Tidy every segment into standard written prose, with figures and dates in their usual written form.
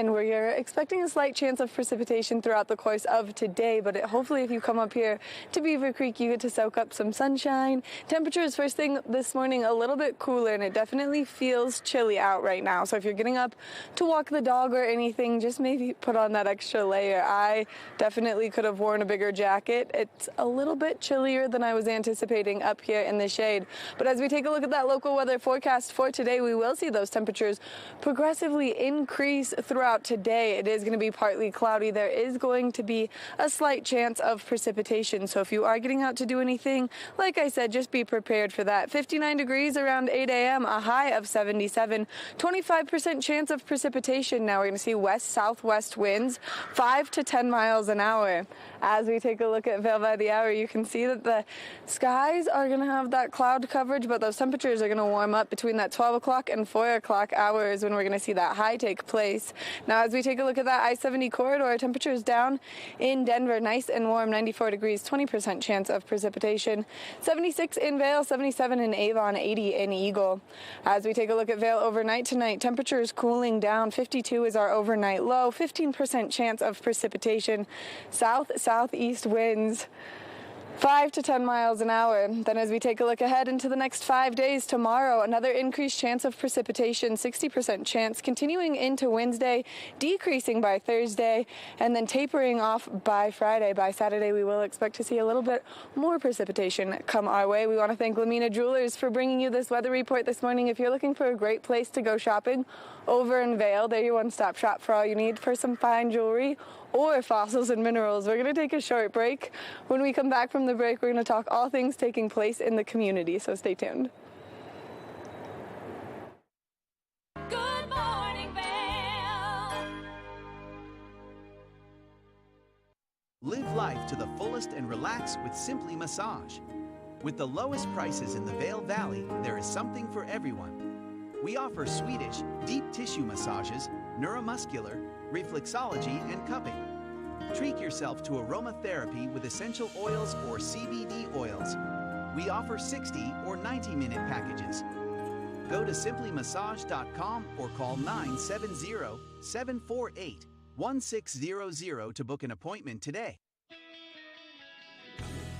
and we're expecting a slight chance of precipitation throughout the course of today, but hopefully if you come up here to Beaver Creek, you get to soak up some sunshine. Temperatures first thing this morning a little bit cooler, and it definitely feels chilly out right now. So if you're getting up to walk the dog or anything, just maybe put on that extra layer. I definitely could have worn a bigger jacket. It's a little bit chillier than I was anticipating up here in the shade. But as we take a look at that local weather forecast for today, we will see those temperatures progressively increase throughout today. It is going to be partly cloudy. There is going to be a slight chance of precipitation. So if you are getting out to do anything, like I said, just be prepared for that. 59 degrees around 8 a.m., a high of 77, 25% chance of precipitation. Now we're going to see west-southwest winds, 5 to 10 miles an hour. As we take a look at Vail by the hour, you can see that the skies are going to have that cloud coverage, but those temperatures are going to warm up between that 12 o'clock and 4 o'clock hours when we're going to see that high take place. Now, as we take a look at that I-70 corridor, temperatures down in Denver, nice and warm, 94 degrees, 20% chance of precipitation, 76 in Vail, 77 in Avon, 80 in Eagle. As we take a look at Vail overnight tonight, temperatures cooling down, 52 is our overnight low, 15% chance of precipitation, southeast winds 5 to 10 miles an hour. Then as we take a look ahead into the next 5 days, tomorrow, another increased chance of precipitation, 60% chance, continuing into Wednesday, decreasing by Thursday, and then tapering off by Friday. By Saturday, we will expect to see a little bit more precipitation come our way. We want to thank Lamina Jewelers for bringing you this weather report this morning. If you're looking for a great place to go shopping over in Vail, they're your one-stop shop for all you need for some fine jewelry or fossils and minerals. We're going to take a short break. When we come back from the break, we're going to talk all things taking place in the community, so stay tuned. Good morning, Vail. Live life to the fullest and relax with Simply Massage. With the lowest prices in the Vail Valley, there is something for everyone. We offer Swedish, deep tissue massages, neuromuscular, reflexology, and cupping. Treat yourself to aromatherapy with essential oils or CBD oils. We offer 60 or 90-minute packages. Go to simplymassage.com or call 970-748-1600 to book an appointment today.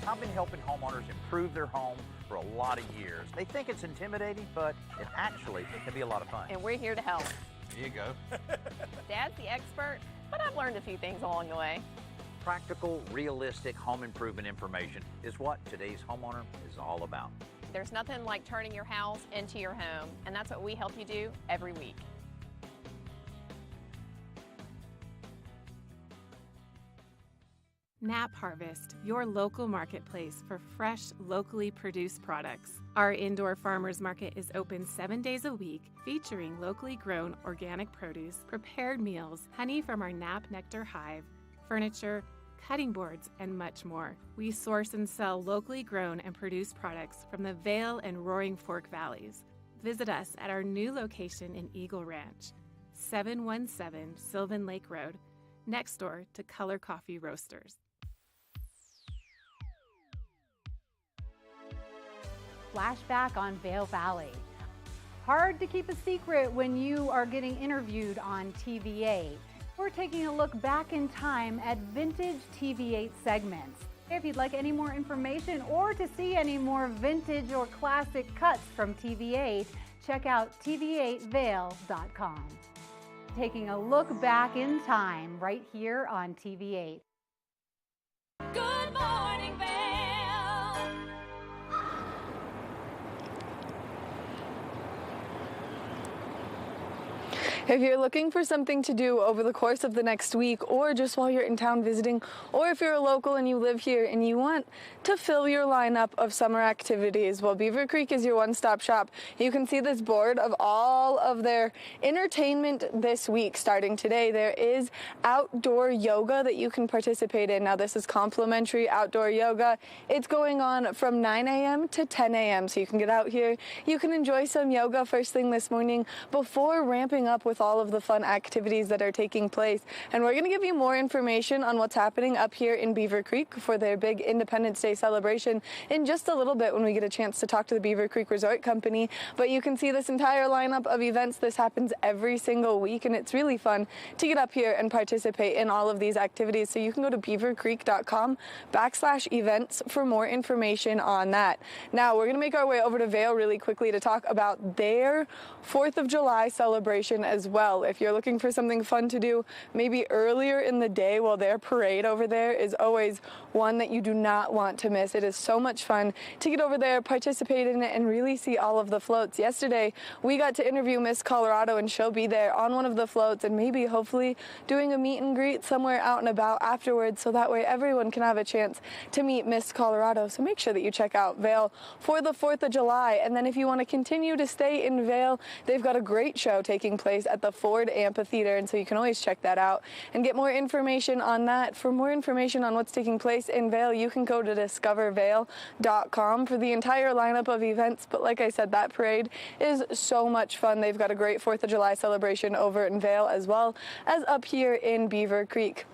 I've been helping homeowners improve their home for a lot of years. They think it's intimidating, but it actually can be a lot of fun. And we're here to help. There you go. Dad's the expert, but I've learned a few things along the way. Practical, realistic home improvement information is what today's homeowner is all about. There's nothing like turning your house into your home, and that's what we help you do every week. Nap Harvest, your local marketplace for fresh, locally produced products. Our indoor farmers market is open 7 days a week, featuring locally grown organic produce, prepared meals, honey from our Nap Nectar hive, furniture, cutting boards, and much more. We source and sell locally grown and produced products from the Vail and Roaring Fork Valleys. Visit us at our new location in Eagle Ranch, 717 Sylvan Lake Road, next door to Color Coffee Roasters. Flashback on Vail Valley. Hard to keep a secret when you are getting interviewed on TV8. We're taking a look back in time at vintage TV8 segments. If you'd like any more information or to see any more vintage or classic cuts from TV8, check out tv8vail.com. Taking a look back in time right here on TV8. Good morning, Vail. If you're looking for something to do over the course of the next week, or just while you're in town visiting, or if you're a local and you live here and you want to fill your lineup of summer activities, well, Beaver Creek is your one-stop shop. You can see this board of all of their entertainment this week. Starting today, there is outdoor yoga that you can participate in. Now, this is complimentary outdoor yoga. It's going on from 9 a.m. to 10 a.m., so you can get out here. You can enjoy some yoga first thing this morning before ramping up with with all of the fun activities that are taking place. And we're going to give you more information on what's happening up here in Beaver Creek for their big Independence Day celebration in just a little bit when we get a chance to talk to the Beaver Creek Resort Company. But you can see this entire lineup of events. This happens every single week, and it's really fun to get up here and participate in all of these activities. So you can go to beavercreek.com/events for more information on that. Now we're going to make our way over to Vail really quickly to talk about their 4th of July celebration as well. If you're looking for something fun to do maybe earlier in the day, well, their parade over there is always one that you do not want to miss. It is so much fun to get over there, participate in it, and really see all of the floats. Yesterday we got to interview Miss Colorado, and she'll be there on one of the floats and maybe hopefully doing a meet and greet somewhere out and about afterwards, so that way everyone can have a chance to meet Miss Colorado. So make sure that you check out Vail for the 4th of July. And then if you want to continue to stay in Vail, they've got a great show taking place at the Ford Amphitheater, and so you can always check that out and get more information on that. For more information on what's taking place in Vail, you can go to discovervail.com for the entire lineup of events. But like I said, that parade is so much fun. They've got a great 4th of July celebration over in Vail as well as up here in Beaver Creek.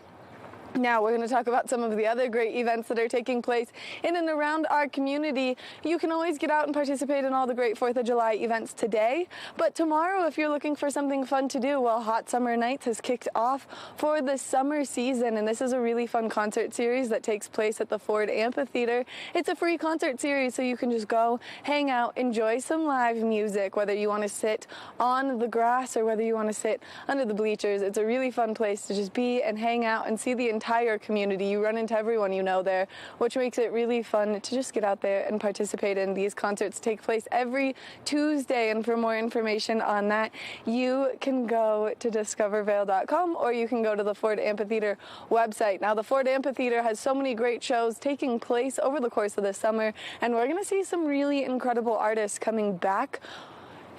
Now we're going to talk about some of the other great events that are taking place in and around our community. You can always get out and participate in all the great 4th of July events today, but tomorrow if you're looking for something fun to do, well, Hot Summer Nights has kicked off for the summer season, and this is a really fun concert series that takes place at the Ford Amphitheater. It's a free concert series, so you can just go, hang out, enjoy some live music, whether you want to sit on the grass or whether you want to sit under the bleachers. It's a really fun place to just be and hang out and see the entire community. You run into everyone you know there, which makes it really fun to just get out there and participate in. These concerts take place every Tuesday, and for more information on that, you can go to discovervail.com or you can go to the Ford Amphitheater website. Now, the Ford Amphitheater has so many great shows taking place over the course of the summer, and we're going to see some really incredible artists coming back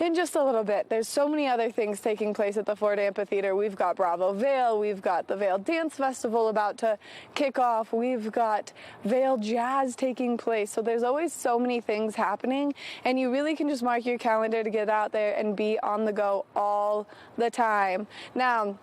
in just a little bit. There's so many other things taking place at the Ford Amphitheater. We've got Bravo Vail, we've got the Vail Dance Festival about to kick off, we've got Vail Jazz taking place. So there's always so many things happening, and you really can just mark your calendar to get out there and be on the go all the time. Now,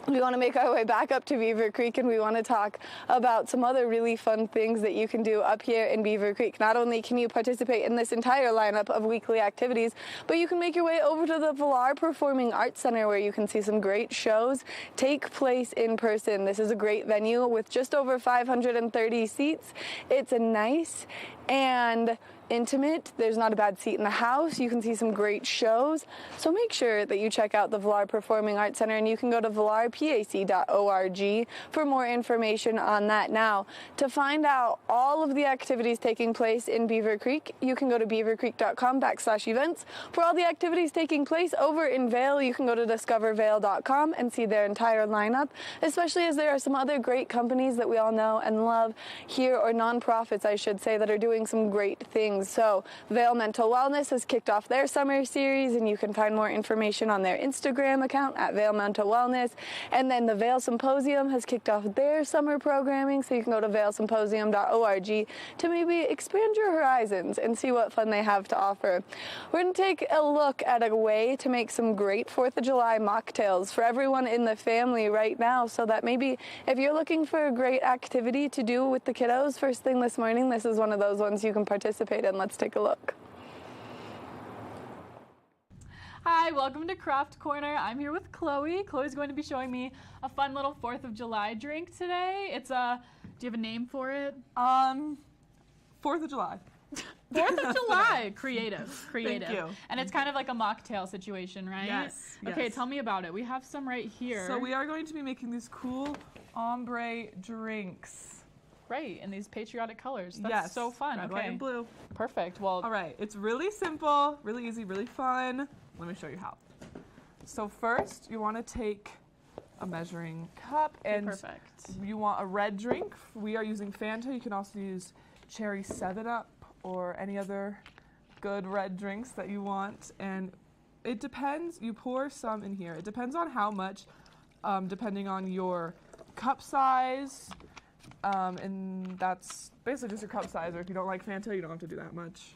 we want to make our way back up to Beaver Creek, and we want to talk about some other really fun things that you can do up here in Beaver Creek. Not only can you participate in this entire lineup of weekly activities, but you can make your way over to the Vail Performing Arts Center, where you can see some great shows take place in person. This is a great venue with just over 530 seats. It's a nice and intimate. There's not a bad seat in the house. You can see some great shows. So make sure that you check out the Vail Performing Arts Center, and you can go to vailpac.org for more information on that. Now, to find out all of the activities taking place in Beaver Creek, you can go to beavercreek.com/events. For all the activities taking place over in Vail, you can go to discovervail.com and see their entire lineup, especially as there are some other great companies that we all know and love here, or nonprofits, I should say, that are doing some great things. So Vail Mental Wellness has kicked off their summer series, and you can find more information on their Instagram account at Vail Mental Wellness. And then the Vail Symposium has kicked off their summer programming, so you can go to vailsymposium.org to maybe expand your horizons and see what fun they have to offer. We're going to take a look at a way to make some great 4th of July mocktails for everyone in the family right now, so that maybe if you're looking for a great activity to do with the kiddos first thing this morning, this is one of those ones you can participate in. Let's take a look. Hi, welcome to Craft Corner. I'm here with Chloe. Chloe's going to be showing me a fun little 4th of July drink today. It's a, do you have a name for it? 4th of July. 4th of July. Creative. Thank you. And it's kind of like a mocktail situation, right? Yes. Okay, tell me about it. We have some right here. So we are going to be making these cool ombre drinks. Right, in these patriotic colors. That's Yes. so fun. Red, okay. white, and blue. Perfect. Well, All right, it's really simple, really easy, really fun. Let me show you how. So first, you want to take a measuring cup, and perfect. you want a red drink. We are using Fanta. You can also use Cherry 7-Up or any other good red drinks that you want. And it depends. You pour some in here. It depends on how much, depending on your cup size And that's basically just your cup size. Or if you don't like Fanta, you don't have to do that much.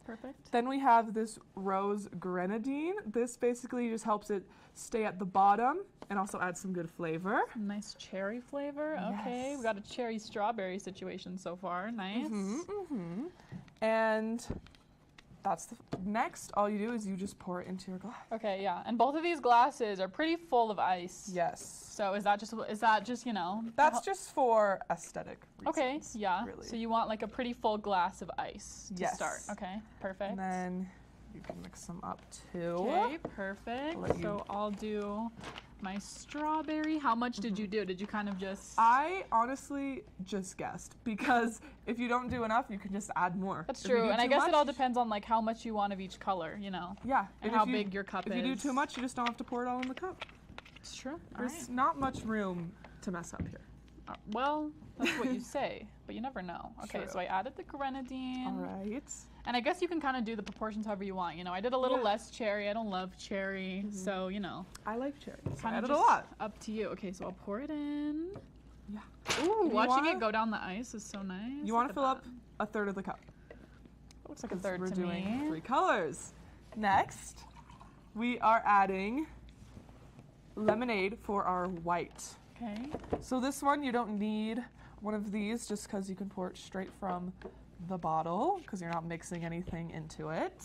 Perfect. Then we have this rose grenadine. This basically just helps it stay at the bottom and also adds some good flavor. Nice cherry flavor. Okay, Yes. we got a cherry strawberry situation so far. Nice. And that's next. All you do is you just pour it into your glass. Okay, yeah. And both of these glasses are pretty full of ice. Yes. So is that just, you know? That's just for aesthetic reasons. Okay, yeah. Really. So you want like a pretty full glass of ice to Yes. start. Okay, perfect. And then you can mix them up too. Okay, perfect. Let you- So I'll do my strawberry. How much did you do? Did you kind of just... I honestly just guessed because if you don't do enough, you can just add more. That's If you true, do and I too guess much, it all depends on like how much you want of each color, you know? Yeah. And if how you- big your cup If you do is. too much, you just don't have to pour it all in the cup. It's true. All There's right. not much room to mess up here. Well, that's what you say, but you never know. Okay, True. so I added the grenadine. All right. And I guess you can kind of do the proportions however you want. You know, I did a little less cherry. I don't love cherry, so you know. I like cherries. So I Kind of added a just lot. up to you. Okay, so I'll pour it in. Yeah. Ooh, you watching wanna- it go down the ice is so nice. You want Look to at fill up that. a third of the cup. Looks like a 'cause third we're to doing me. 3 colors. Next, we are adding lemonade for our white. Okay. So this one, you don't need one of these just because you can pour it straight from the bottle because you're not mixing anything into it.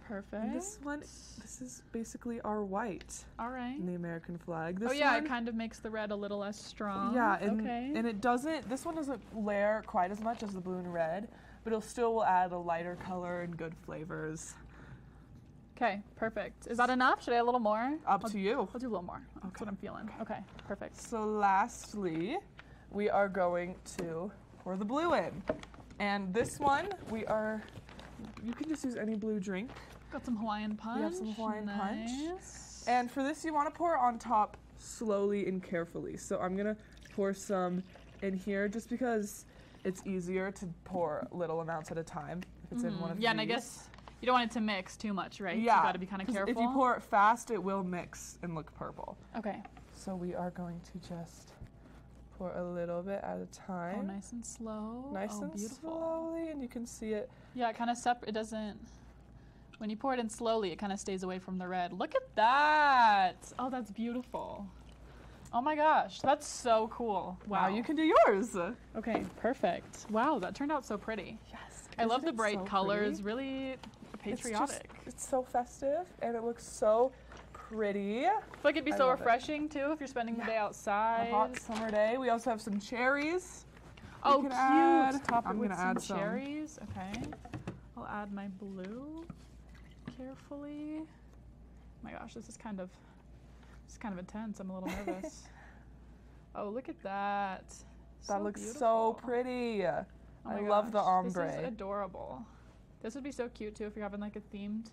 Perfect. And this one, this is basically our white All right. in the American flag. This Oh yeah, one, it kind of makes the red a little less strong. yeah, and, okay. and it doesn't, this one doesn't layer quite as much as the blue and red, but it'll still add a lighter color and good flavors. Okay, perfect. Is that enough? Should I add a little more? Up to you. I'll do a little more. That's what I'm feeling. Okay, perfect. So lastly, we are going to pour the blue in. And this one, you can just use any blue drink. Got some Hawaiian punch. We have some Hawaiian punch. Nice. And for this, you want to pour on top slowly and carefully. So I'm going to pour some in here just because it's easier to pour little amounts at a time if it's in one of these. Yeah, and I guess you don't want it to mix too much, right? Yeah. You got to be kind of 'cause careful. if you pour it fast, it will mix and look purple. Okay. So we are going to just pour a little bit at a time. Oh, nice and slow. Nice oh, and beautiful. slowly, and you can see it. Yeah, it kind of it doesn't. When you pour it in slowly, it kind of stays away from the red. Look at that! Oh, that's beautiful. Oh my gosh, that's so cool. Wow. Now you can do yours. Okay, perfect. Wow, that turned out so pretty. Yes. I love Isn't the it bright so colors. pretty? Really patriotic. It's so festive, and it looks so pretty. I feel like it'd be I so love it. refreshing too if you're spending the day A outside. hot summer day. We also have some cherries. Oh, can cute! add. Top it I'm with gonna some add some. cherries. Okay, I'll add my blue carefully. Oh my gosh, this is kind of intense. I'm a little nervous. Oh, look at that! That looks so beautiful. pretty. Oh I my love the gosh, This ombre. is adorable. This would be so cute too if you're having like a themed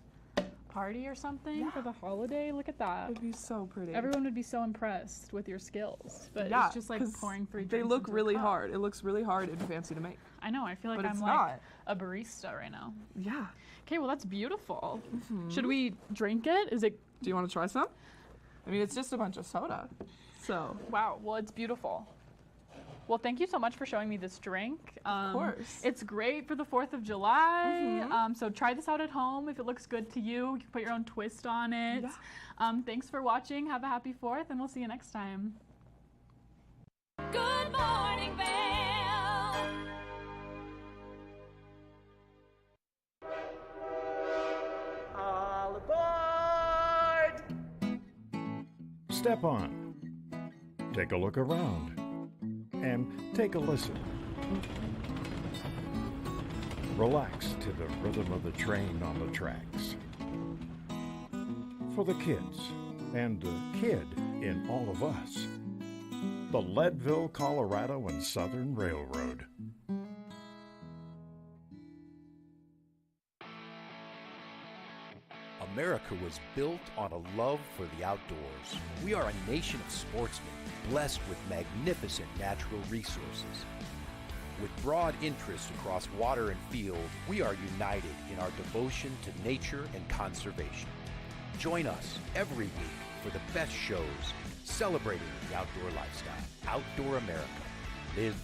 party or something for the holiday. Look at that. It'd be so pretty. Everyone would be so impressed with your skills, but yeah, it's just like 'cause pouring 3 They drinks look into a really cup. hard. It looks really hard and fancy to make. I know. I feel like But I'm it's like not. a barista right now. Yeah. Okay, well that's beautiful. Should we drink it? Is it? Do you want to try some? I mean, it's just a bunch of soda. So. Wow. Well, it's beautiful. Well, thank you so much for showing me this drink. Of course. It's great for the 4th of July. So try this out at home. If it looks good to you, you can put your own twist on it. Yeah. Thanks for watching. Have a happy 4th, and we'll see you next time. Good morning, Vail. All aboard! Step on. Take a look around. And take a listen. Relax to the rhythm of the train on the tracks. For the kids, and the kid in all of us. The Leadville, Colorado and Southern Railroad. America was built on a love for the outdoors. We are a nation of sportsmen, blessed with magnificent natural resources. With broad interests across water and field, we are united in our devotion to nature and conservation. Join us every week for the best shows celebrating the outdoor lifestyle. Outdoor America. Live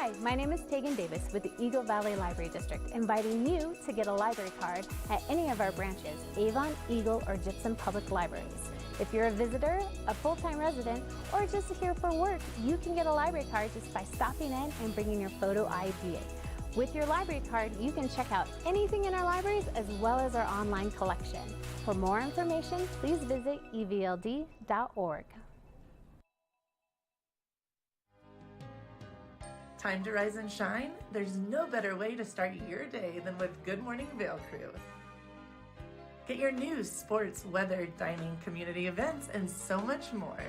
Hi, my name is Tegan Davis with the Eagle Valley Library District, inviting you to get a library card at any of our branches, Avon, Eagle, or Gypsum Public Libraries. If you're a visitor, a full-time resident, or just here for work, you can get a library card just by stopping in and bringing your photo ID. With your library card, you can check out anything in our libraries as well as our online collection. For more information, please visit evld.org. Time to rise and shine? There's no better way to start your day than with Good Morning Vail Crew. Get your news, sports, weather, dining, community events, and so much more.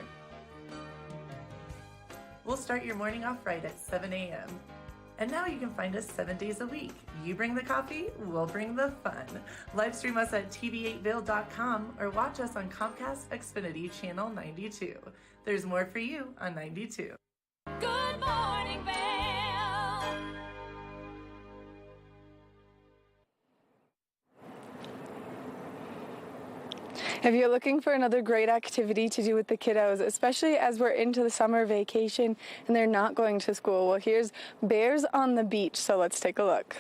We'll start your morning off right at 7 a.m. And now you can find us 7 days a week. You bring the coffee, we'll bring the fun. Live stream us at tv8vail.com or watch us on Comcast Xfinity Channel 92. There's more for you on 92. Good morning, Vail. If you're looking for another great activity to do with the kiddos, especially as we're into the summer vacation and they're not going to school, well, here's Bears on the Beach, so let's take a look.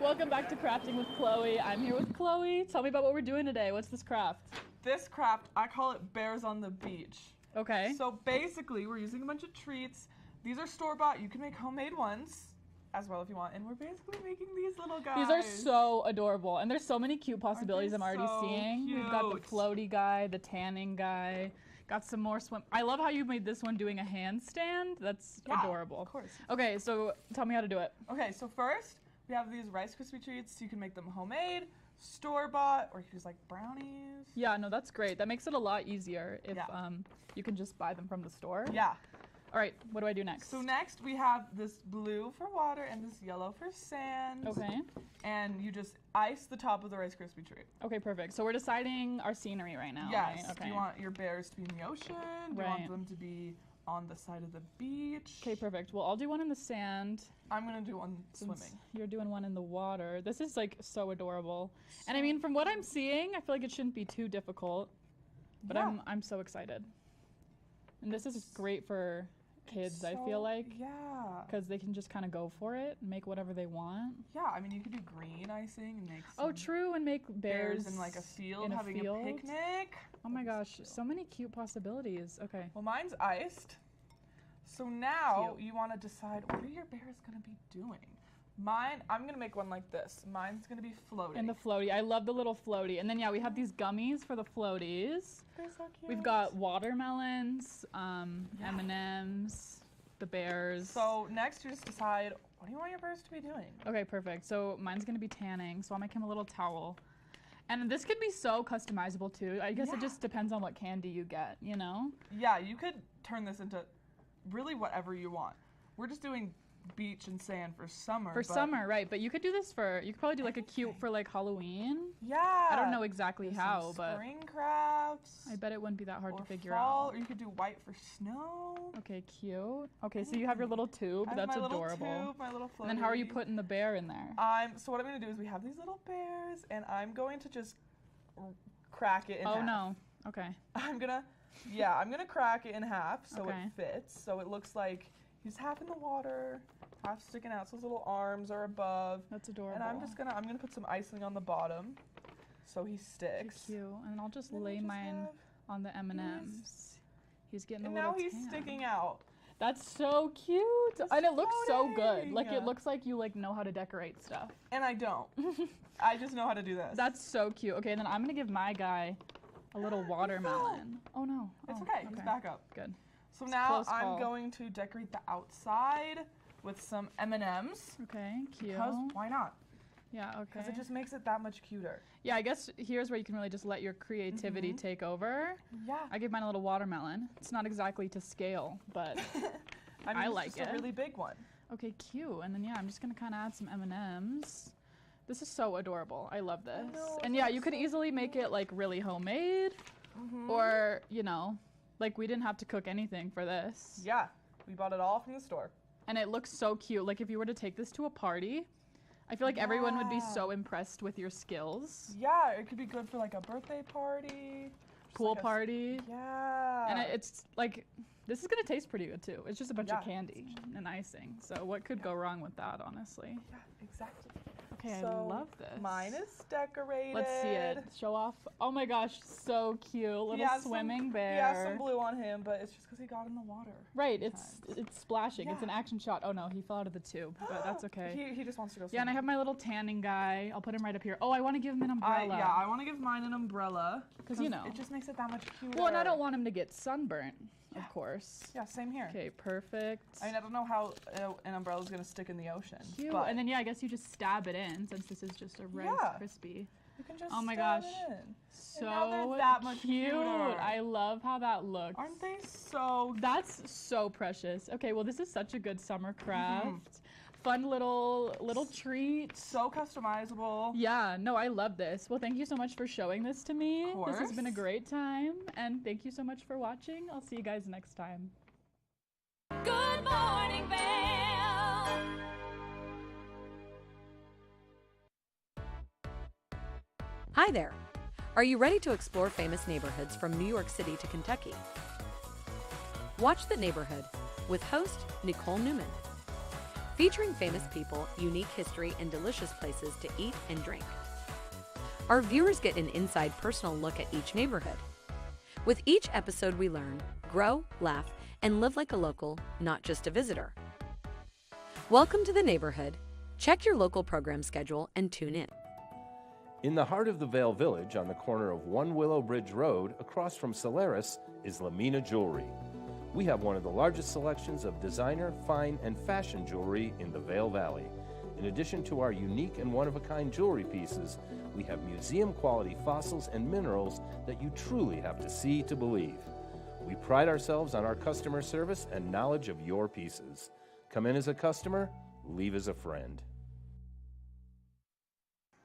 Welcome back to Crafting with Chloe. I'm here with Chloe. Tell me about what we're doing today. What's this craft? This craft, I call it Bears on the Beach. Okay. So basically, we're using a bunch of treats. These are store-bought. You can make homemade ones as well if you want. And we're basically making these little guys. These are so adorable. And there's so many cute possibilities I'm already seeing. Cute. We've got the floaty guy, the tanning guy. Got some more swim. I love how you made this one doing a handstand. That's adorable. Of course. Okay, so tell me how to do it. Okay, so first, we have these Rice Krispie treats. You can make them homemade, store-bought, or you can use like brownies. Yeah, no, that's great. That makes it a lot easier if you can just buy them from the store. Yeah. All right, what do I do next? So next we have this blue for water and this yellow for sand. Okay. And you just ice the top of the Rice Krispie treat. Okay, perfect. So we're deciding our scenery right now. Yes. Right? Okay. Do you want your bears to be in the ocean? Do you want them to be on the side of the beach? Okay, perfect. Well, I'll do one in the sand. I'm gonna do one swimming. You're doing one in the water. This is like so adorable. And I mean, from what I'm seeing, I feel like it shouldn't be too difficult. But I'm so excited. And this is great for kids, I feel like. Yeah. Because they can just kind of go for it and make whatever they want. Yeah, I mean, you could do green icing and make Oh, true, and make bears in like a field, in having a picnic. Oh my gosh, so many cute possibilities. Okay. Well, mine's iced. So now you want to decide what are your bears going to be doing? Mine, I'm going to make one like this. Mine's going to be floaty. And the floaty. I love the little floaty. And then, yeah, we have these gummies for the floaties. They're so cute. We've got watermelons, M&Ms, the bears. So next you just decide, what do you want your bears to be doing? Okay, perfect. So mine's going to be tanning, so I'll make him a little towel. And this could be so customizable, too. I guess it just depends on what candy you get, you know? Yeah, you could turn this into really whatever you want. We're just doing beach and sand for summer. For summer, right. But you could do this you could probably do like a cute for like Halloween. Yeah. I don't know exactly how, but spring crafts. I bet it wouldn't be that hard to figure fall, out. Or you could do white for snow. Okay, cute. Okay, so you have your little tube. That's adorable. Little tube, my little floaty. And then how are you putting the bear in there? So what I'm going to do is we have these little bears, and I'm going to just crack it in half. Oh, no. Okay. I'm going to crack it in half so it fits. So it looks like he's half in the water, half sticking out, so his little arms are above. That's adorable. And I'm gonna put some icing on the bottom, so he sticks. Cute. And I'll just lay mine on the M&Ms. He's getting a little And now he's sticking out. That's so cute. And it looks so good. Like it looks like you know how to decorate stuff. And I don't. I just know how to do this. That's so cute. Okay, then I'm gonna give my guy a little watermelon. Oh no. It's okay. Just back up. Good. So now I'm going to decorate the outside with some M&Ms. Okay, cute. Because why not? Yeah, okay. Because it just makes it that much cuter. Yeah, I guess here's where you can really just let your creativity take over. Yeah. I gave mine a little watermelon. It's not exactly to scale, but I like it's it. A really big one. Okay, cute. And then I'm just gonna kind of add some M&Ms. This is so adorable. I love this. And yeah, you could easily make it like really homemade, or like we didn't have to cook anything for this. Yeah, we bought it all from the store. And it looks so cute. Like if you were to take this to a party, I feel like everyone would be so impressed with your skills. Yeah, it could be good for like a birthday party. Pool party. Yeah. And it's like, This is gonna taste pretty good too. It's just a bunch of candy and icing. So what could go wrong with that, honestly? Yeah, exactly. Okay, so I love this. Mine is decorated. Let's see it. Show off. Oh my gosh, so cute. Little swimming bear. He has some blue on him, but it's just because he got in the water. Right, it's splashing. Yeah. It's an action shot. Oh no, he fell out of the tube, but that's okay. He just wants to go swimming. Yeah, and I have my little tanning guy. I'll put him right up here. Oh, I want to give him an umbrella. I want to give mine an umbrella. Because, you know. It just makes it that much cuter. Well, and I don't want him to get sunburnt, of course. Yeah, same here. Okay, perfect. I mean, I don't know how an umbrella is going to stick in the ocean. Cute. But And then, yeah, I guess you just stab it in, since this is just a Rice Krispie. You can just oh my stab gosh. it in. So and now they're that much cute. cuter. I love how that looks. Aren't they so? That's so precious. Okay, well, this is such a good summer craft. Fun little treat. So customizable. Yeah, no, I love this. Well, thank you so much for showing this to me. Of course. This has been a great time, and thank you so much for watching. I'll see you guys next time. Good morning, Vail. Hi there. Are you ready to explore famous neighborhoods from New York City to Kentucky? Watch The Neighborhood with host Nicole Newman. Featuring famous people, unique history, and delicious places to eat and drink. Our viewers get an inside personal look at each neighborhood. With each episode we learn, grow, laugh, and live like a local, not just a visitor. Welcome to The Neighborhood. Check your local program schedule and tune in. In the heart of the Vail Village, on the corner of One Willow Bridge Road, across from Solaris, is Lamina Jewelry. We have one of the largest selections of designer, fine, and fashion jewelry in the Vail Valley. In addition to our unique and one-of-a-kind jewelry pieces, we have museum-quality fossils and minerals that you truly have to see to believe. We pride ourselves on our customer service and knowledge of your pieces. Come in as a customer, leave as a friend.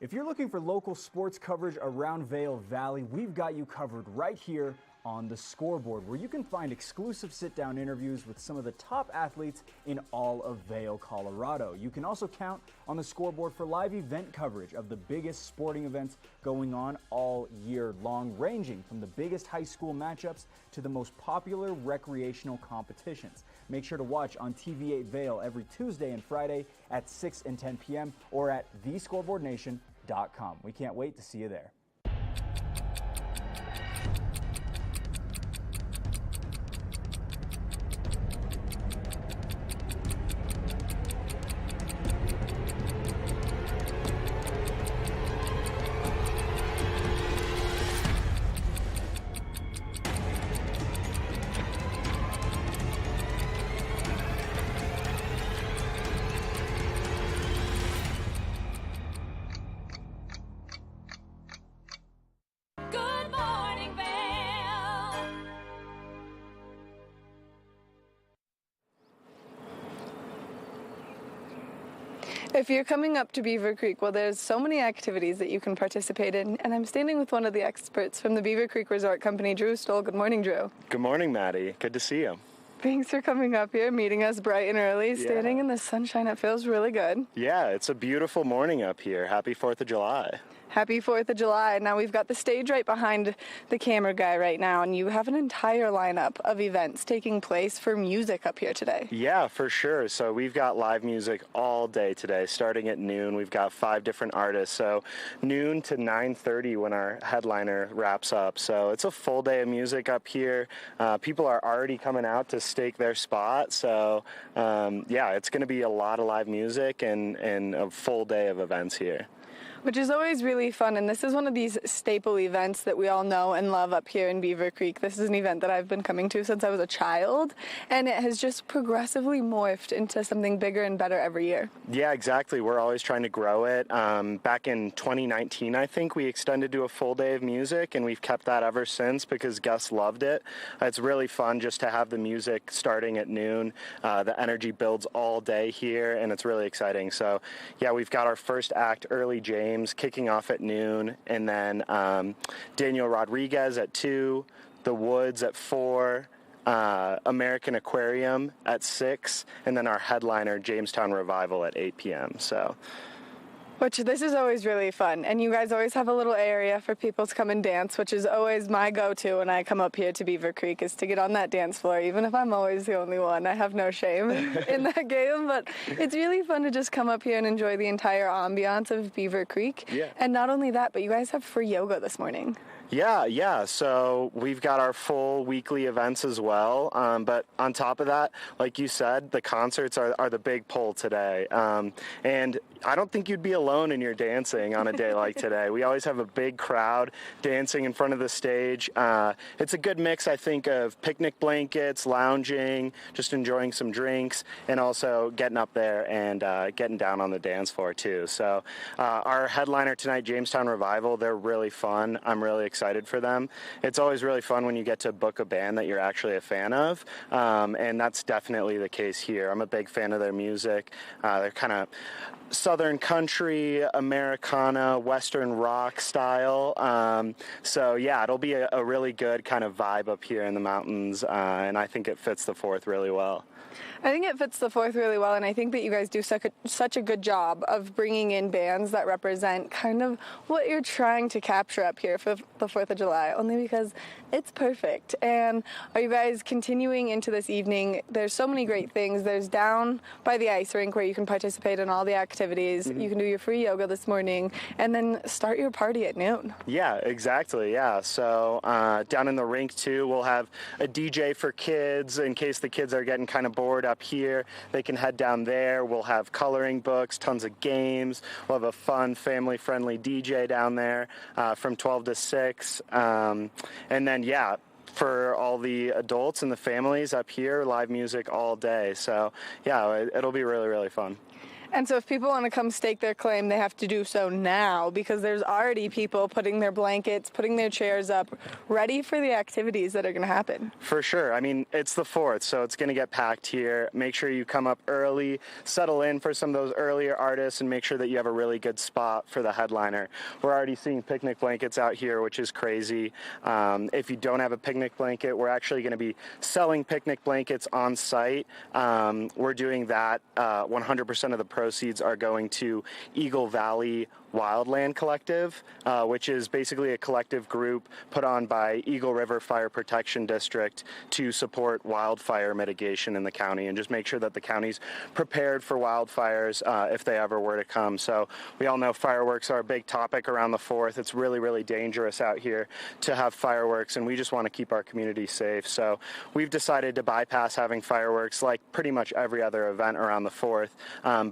If you're looking for local sports coverage around Vail Valley, we've got you covered right here on The Scoreboard, where you can find exclusive sit-down interviews with some of the top athletes in all of Vail, Colorado. You can also count on The Scoreboard for live event coverage of the biggest sporting events going on all year long, ranging from the biggest high school matchups to the most popular recreational competitions. Make sure to watch on TV8 Vail every Tuesday and Friday at 6 and 10 p.m. or at thescoreboardnation.com. We can't wait to see you there. Good morning, Vail. If you're coming up to Beaver Creek, well, there's so many activities that you can participate in, and I'm standing with one of the experts from the Beaver Creek Resort Company, Drew Stoll. Good morning, Drew. Good morning, Maddie. Good to see you. Thanks for coming up here, meeting us bright and early, standing in the sunshine. It feels really good. Yeah, it's a beautiful morning up here. Happy 4th of July. Happy 4th of July. Now we've got the stage right behind the camera guy right now, and you have an entire lineup of events taking place for music up here today. Yeah, for sure. So we've got live music all day today, starting at noon. We've got 5 different artists. So noon to 9:30 when our headliner wraps up. So it's a full day of music up here. People are already coming out to stake their spot. So yeah, it's going to be a lot of live music and a full day of events here. Which is always really fun, and this is one of these staple events that we all know and love up here in Beaver Creek. This is an event that I've been coming to since I was a child, and it has just progressively morphed into something bigger and better every year. Yeah, exactly. We're always trying to grow it. Back in 2019, I think, we extended to a full day of music, and we've kept that ever since because guests loved it. It's really fun just to have the music starting at noon. The energy builds all day here, and it's really exciting. So, yeah, we've got our first act, Early James, kicking off at noon, and then Daniel Rodriguez at 2, The Woods at 4, American Aquarium at 6, and then our headliner, Jamestown Revival, at 8 p.m. So Which this is always really fun, and you guys always have a little area for people to come and dance, which is always my go-to when I come up here to Beaver Creek, is to get on that dance floor, even if I'm always the only one. I have no shame in that game, but it's really fun to just come up here and enjoy the entire ambiance of Beaver Creek. Yeah. And not only that, but you guys have free yoga this morning. Yeah. So we've got our full weekly events as well. But on top of that, like you said, the concerts are the big pull today. And I don't think you'd be alone in your dancing on a day like today. We always have a big crowd dancing in front of the stage. It's a good mix, I think, of picnic blankets, lounging, just enjoying some drinks, and also getting up there and getting down on the dance floor too. So our headliner tonight, Jamestown Revival, they're really fun. I'm really excited for them. It's always really fun when you get to book a band that you're actually a fan of, and that's definitely the case here. I'm a big fan of their music. They're kind of Southern country, Americana, Western rock style. So yeah, it'll be a really good kind of vibe up here in the mountains, and I think it fits the 4th really well. I think it fits the 4th really well, and I think that you guys do such a good job of bringing in bands that represent kind of what you're trying to capture up here for the 4th of July, only because it's perfect. And are you guys continuing into this evening? There's so many great things. There's down by the ice rink where you can participate in all the activities. Mm-hmm. You can do your free yoga this morning, and then start your party at noon. Yeah, exactly, yeah. So down in the rink, too, we'll have a DJ for kids in case the kids are getting kind of bored up here. They can head down there. We'll have coloring books, tons of games. We'll have a fun, family-friendly DJ down there from 12 to 6. And then, yeah, for all the adults and the families up here, live music all day. So, yeah, it'll be really, really fun. And so if people want to come stake their claim, they have to do so now, because there's already people putting their blankets, putting their chairs up, ready for the activities that are going to happen. For sure. I mean, it's the 4th, so it's going to get packed here. Make sure you come up early, settle in for some of those earlier artists, and make sure that you have a really good spot for the headliner. We're already seeing picnic blankets out here, which is crazy. If you don't have a picnic blanket, we're actually going to be selling picnic blankets on site. We're doing that. 100% of the proceeds are going to Eagle Valley Wildland Collective, which is basically a collective group put on by Eagle River Fire Protection District to support wildfire mitigation in the county and just make sure that the county's prepared for wildfires if they ever were to come. So we all know fireworks are a big topic around the 4th. It's really, really dangerous out here to have fireworks, and we just want to keep our community safe. So we've decided to bypass having fireworks like pretty much every other event around the 4th,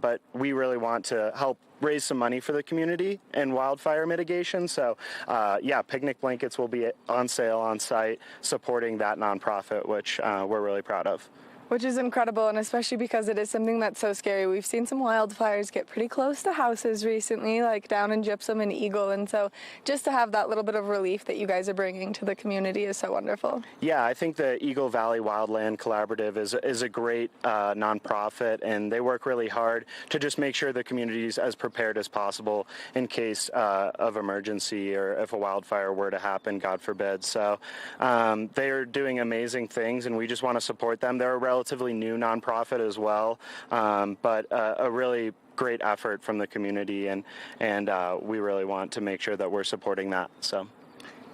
but we really want to help raise some money for the community and wildfire mitigation. So yeah, picnic blankets will be on sale on site supporting that nonprofit, which we're really proud of. Which is incredible, and especially because it is something that's so scary. We've seen some wildfires get pretty close to houses recently, like down in Gypsum and Eagle, and so just to have that little bit of relief that you guys are bringing to the community is so wonderful. Yeah, I think the Eagle Valley Wildland Collaborative is a great nonprofit, and they work really hard to just make sure the community is as prepared as possible in case of emergency or if a wildfire were to happen, God forbid. So they are doing amazing things, and we just want to support them. They're a relatively new nonprofit as well, but a really great effort from the community, and we really want to make sure that we're supporting that. So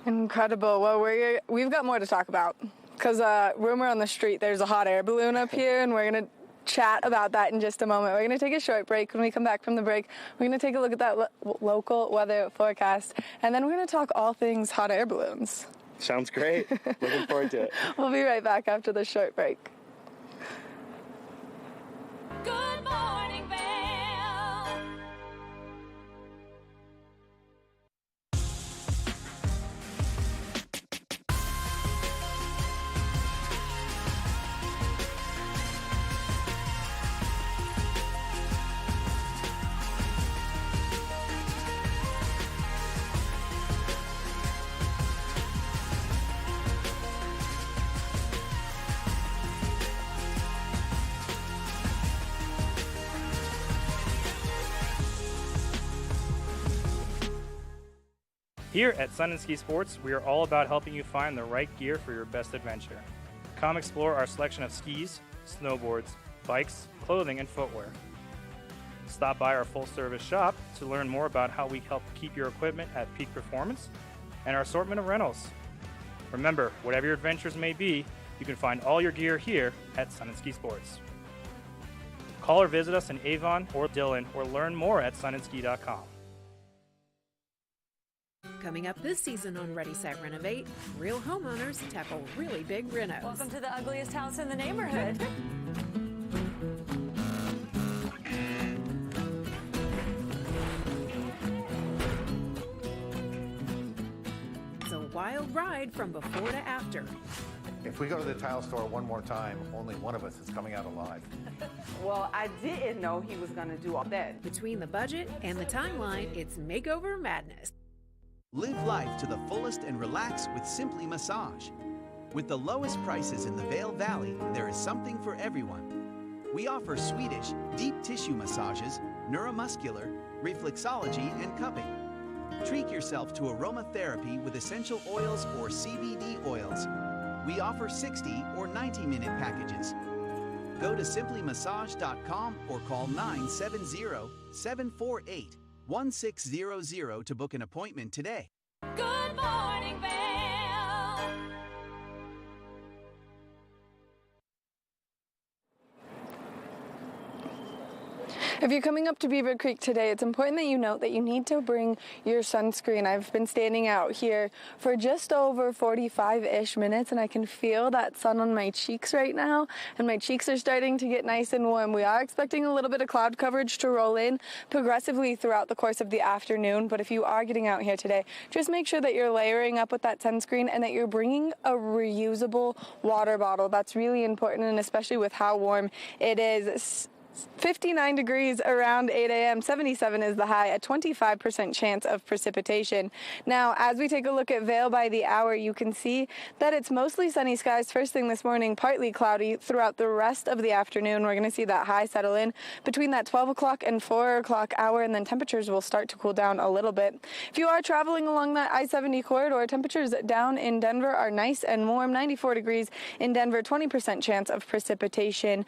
incredible. Well, we've got more to talk about, because rumor on the street there's a hot air balloon up here, and we're going to chat about that in just a moment. We're going to take a short break. When we come back from the break, we're going to take a look at that local weather forecast, and then we're going to talk all things hot air balloons. Sounds great. Looking forward to it. We'll be right back after the short break. Good morning, Vail. Here at Sun and Ski Sports, we are all about helping you find the right gear for your best adventure. Come explore our selection of skis, snowboards, bikes, clothing, and footwear. Stop by our full-service shop to learn more about how we help keep your equipment at peak performance and our assortment of rentals. Remember, whatever your adventures may be, you can find all your gear here at Sun & Ski Sports. Call or visit us in Avon or Dillon or learn more at sunandski.com. Coming up this season on Ready, Set, Renovate, real homeowners tackle really big renos. Welcome to the ugliest house in the neighborhood. It's a wild ride from before to after. If we go to the tile store one more time, only one of us is coming out alive. Well, I didn't know he was going to do all that. Between the budget and the timeline, it's makeover madness. Live life to the fullest and relax with Simply Massage. With the lowest prices in the Vail Valley, there is something for everyone. We offer Swedish, deep tissue massages, neuromuscular, reflexology, and cupping. Treat yourself to aromatherapy with essential oils or CBD oils. We offer 60 or 90-minute packages. Go to simplymassage.com or call 970-748-1600 to book an appointment today. Good morning, Vail. If you're coming up to Beaver Creek today, it's important that you note that you need to bring your sunscreen. I've been standing out here for just over 45-ish minutes, and I can feel that sun on my cheeks right now, and my cheeks are starting to get nice and warm. We are expecting a little bit of cloud coverage to roll in progressively throughout the course of the afternoon, but if you are getting out here today, just make sure that you're layering up with that sunscreen and that you're bringing a reusable water bottle. That's really important, and especially with how warm it is. 59 degrees around 8 a.m., 77 is the high, a 25% chance of precipitation. Now, as we take a look at Vail by the hour, you can see that it's mostly sunny skies first thing this morning, partly cloudy throughout the rest of the afternoon. We're going to see that high settle in between that 12 o'clock and 4 o'clock hour, and then temperatures will start to cool down a little bit. If you are traveling along that I-70 corridor, temperatures down in Denver are nice and warm, 94 degrees in Denver, 20% chance of precipitation.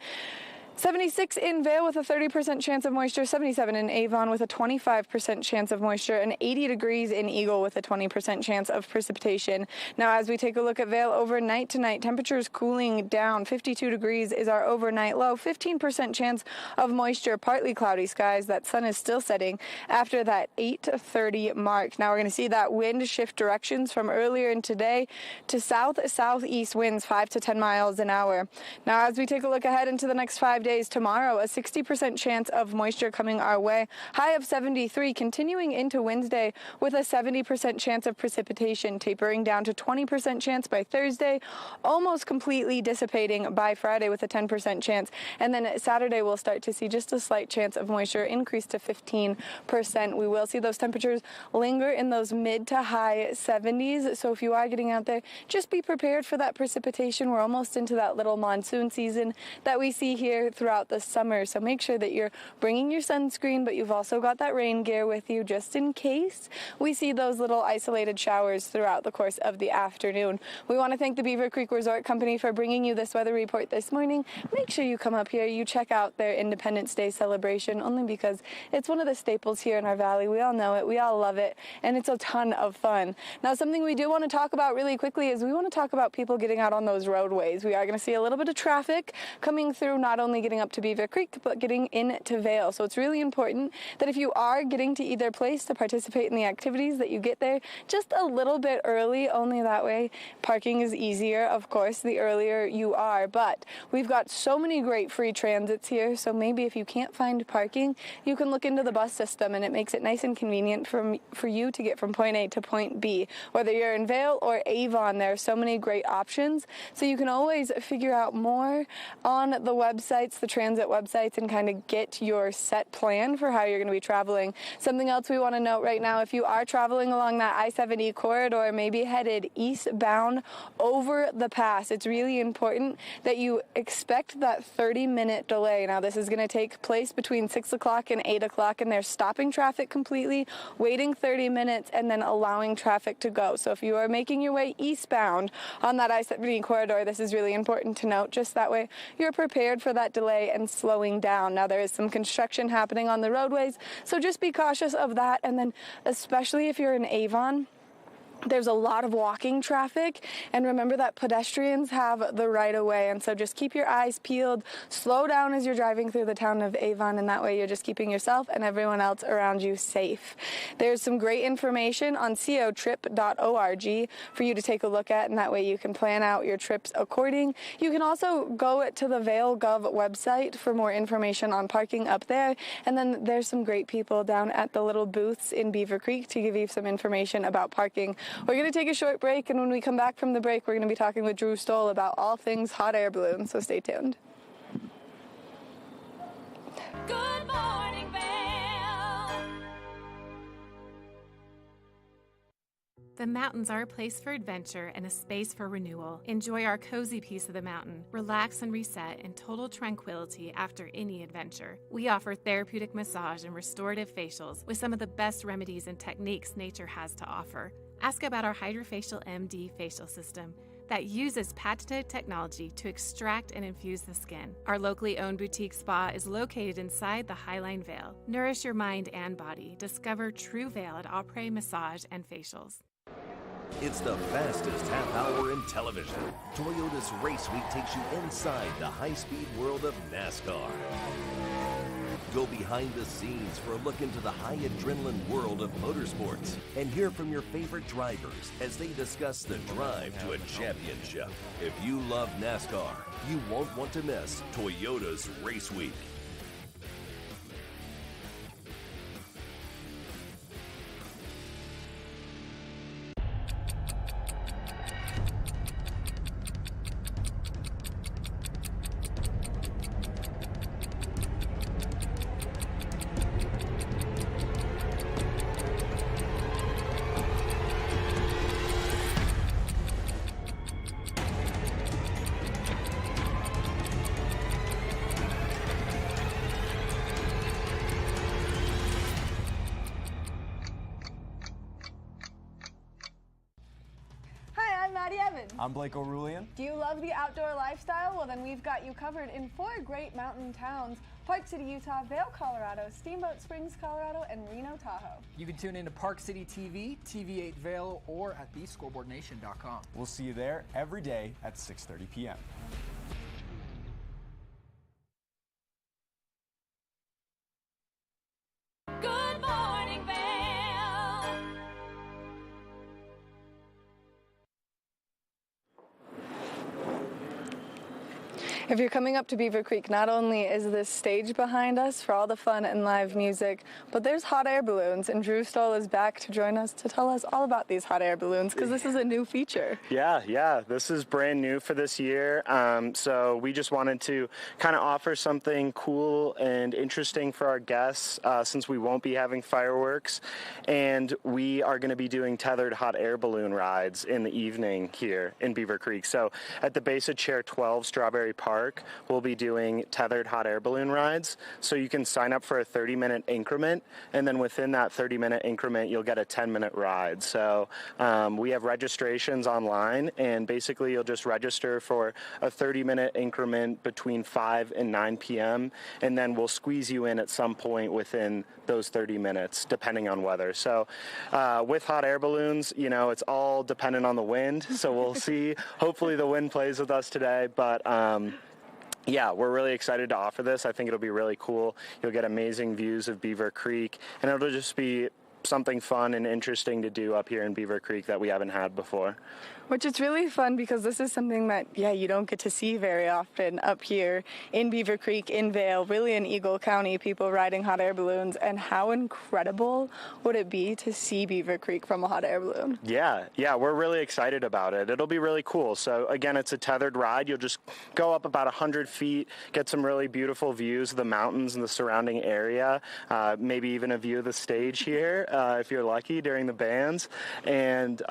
76 in Vail with a 30% chance of moisture, 77 in Avon with a 25% chance of moisture, and 80 degrees in Eagle with a 20% chance of precipitation. Now, as we take a look at Vail overnight tonight, temperatures cooling down. 52 degrees is our overnight low, 15% chance of moisture, partly cloudy skies. That sun is still setting after that 8:30 mark. Now, we're going to see that wind shift directions from earlier in today to south-southeast winds 5 to 10 miles an hour. Now, as we take a look ahead into the next 5 days, tomorrow, a 60% chance of moisture coming our way. High of 73, continuing into Wednesday with a 70% chance of precipitation, tapering down to 20% chance by Thursday, almost completely dissipating by Friday with a 10% chance. And then Saturday, we'll start to see just a slight chance of moisture increase to 15%. We will see those temperatures linger in those mid to high 70s. So if you are getting out there, just be prepared for that precipitation. We're almost into that little monsoon season that we see here throughout the summer, so make sure that you're bringing your sunscreen, but you've also got that rain gear with you just in case we see those little isolated showers throughout the course of the afternoon. We want to thank the Beaver Creek Resort Company for bringing you this weather report this morning. Make sure you come up here, you check out their Independence Day celebration, only because it's one of the staples here in our valley. We all know it, we all love it, and it's a ton of fun. Now, something we do want to talk about really quickly is we want to talk about people getting out on those roadways. We are going to see a little bit of traffic coming through, not only getting up to Beaver Creek, but getting into Vail. So it's really important that if you are getting to either place to participate in the activities, that you get there just a little bit early. Only that way parking is easier, of course, the earlier you are. But we've got so many great free transits here, so maybe if you can't find parking, you can look into the bus system, and it makes it nice and convenient for you to get from point A to point B. Whether you're in Vail or Avon, there are so many great options, so you can always figure out more on the websites, the transit websites, and kind of get your set plan for how you're going to be traveling. Something else we want to note right now, if you are traveling along that I-70 corridor, maybe headed eastbound over the pass, it's really important that you expect that 30-minute delay. Now, this is going to take place between 6 o'clock and 8 o'clock, and they're stopping traffic completely, waiting 30 minutes, and then allowing traffic to go. So if you are making your way eastbound on that I-70 corridor, this is really important to note. Just that way, you're prepared for that delay delay and slowing down. Now, there is some construction happening on the roadways, so just be cautious of that. And then especially if you're in Avon, there's a lot of walking traffic, and remember that pedestrians have the right of way, and so just keep your eyes peeled, slow down as you're driving through the town of Avon, and that way you're just keeping yourself and everyone else around you safe. There's some great information on cotrip.org for you to take a look at, and that way you can plan out your trips according. You can also go to the Vail Gov website for more information on parking up there, and then there's some great people down at the little booths in Beaver Creek to give you some information about parking. We're going to take a short break, and when we come back from the break, we're going to be talking with Drew Stoll about all things hot air balloons, so stay tuned. Good morning, Vail. The mountains are a place for adventure and a space for renewal. Enjoy our cozy piece of the mountain. Relax and reset in total tranquility after any adventure. We offer therapeutic massage and restorative facials with some of the best remedies and techniques nature has to offer. Ask about our Hydrofacial MD facial system that uses patented technology to extract and infuse the skin. Our locally owned boutique spa is located inside the Highline Vail. Nourish your mind and body. Discover True Vail at Après Massage and Facials. It's the fastest half hour in television. Toyota's Race Week takes you inside the high-speed world of NASCAR. Go behind the scenes for a look into the high adrenaline world of motorsports and hear from your favorite drivers as they discuss the drive to a championship. If you love NASCAR, you won't want to miss Toyota's Race Week. I'm Blake O'Rulian. Do you love the outdoor lifestyle? Well, then we've got you covered in 4 great mountain towns: Park City, Utah; Vail, Colorado; Steamboat Springs, Colorado; and Reno, Tahoe. You can tune in to Park City TV, TV8 Vail, or at thescoreboardnation.com. We'll see you there every day at 6:30 p.m. Good morning, Vail. If you're coming up to Beaver Creek, not only is this stage behind us for all the fun and live music, but there's hot air balloons, and Drew Stoll is back to join us to tell us all about these hot air balloons, because this is a new feature. Yeah, this is brand new for this year. So we just wanted to kind of offer something cool and interesting for our guests, since we won't be having fireworks, and we are going to be doing tethered hot air balloon rides in the evening here in Beaver Creek. So at the base of Chair 12, Strawberry Park, we'll be doing tethered hot air balloon rides. So you can sign up for a 30-minute increment, and then within that 30-minute increment, you'll get a 10-minute ride. So we have registrations online, and basically you'll just register for a 30-minute increment between 5 and 9 p.m., and then we'll squeeze you in at some point within those 30 minutes, depending on weather. So with hot air balloons, you know, it's all dependent on the wind. So we'll see. Hopefully the wind plays with us today, but yeah, we're really excited to offer this. I think it'll be really cool. You'll get amazing views of Beaver Creek, and it'll just be something fun and interesting to do up here in Beaver Creek that we haven't had before. Which is really fun, because this is something that, you don't get to see very often up here in Beaver Creek, in Vail, really in Eagle County, people riding hot air balloons. And how incredible would it be to see Beaver Creek from a hot air balloon? Yeah, we're really excited about it. It'll be really cool. So again, it's a tethered ride. You'll just go up about 100 feet, get some really beautiful views of the mountains and the surrounding area, maybe even a view of the stage here. if you're lucky during the bands, and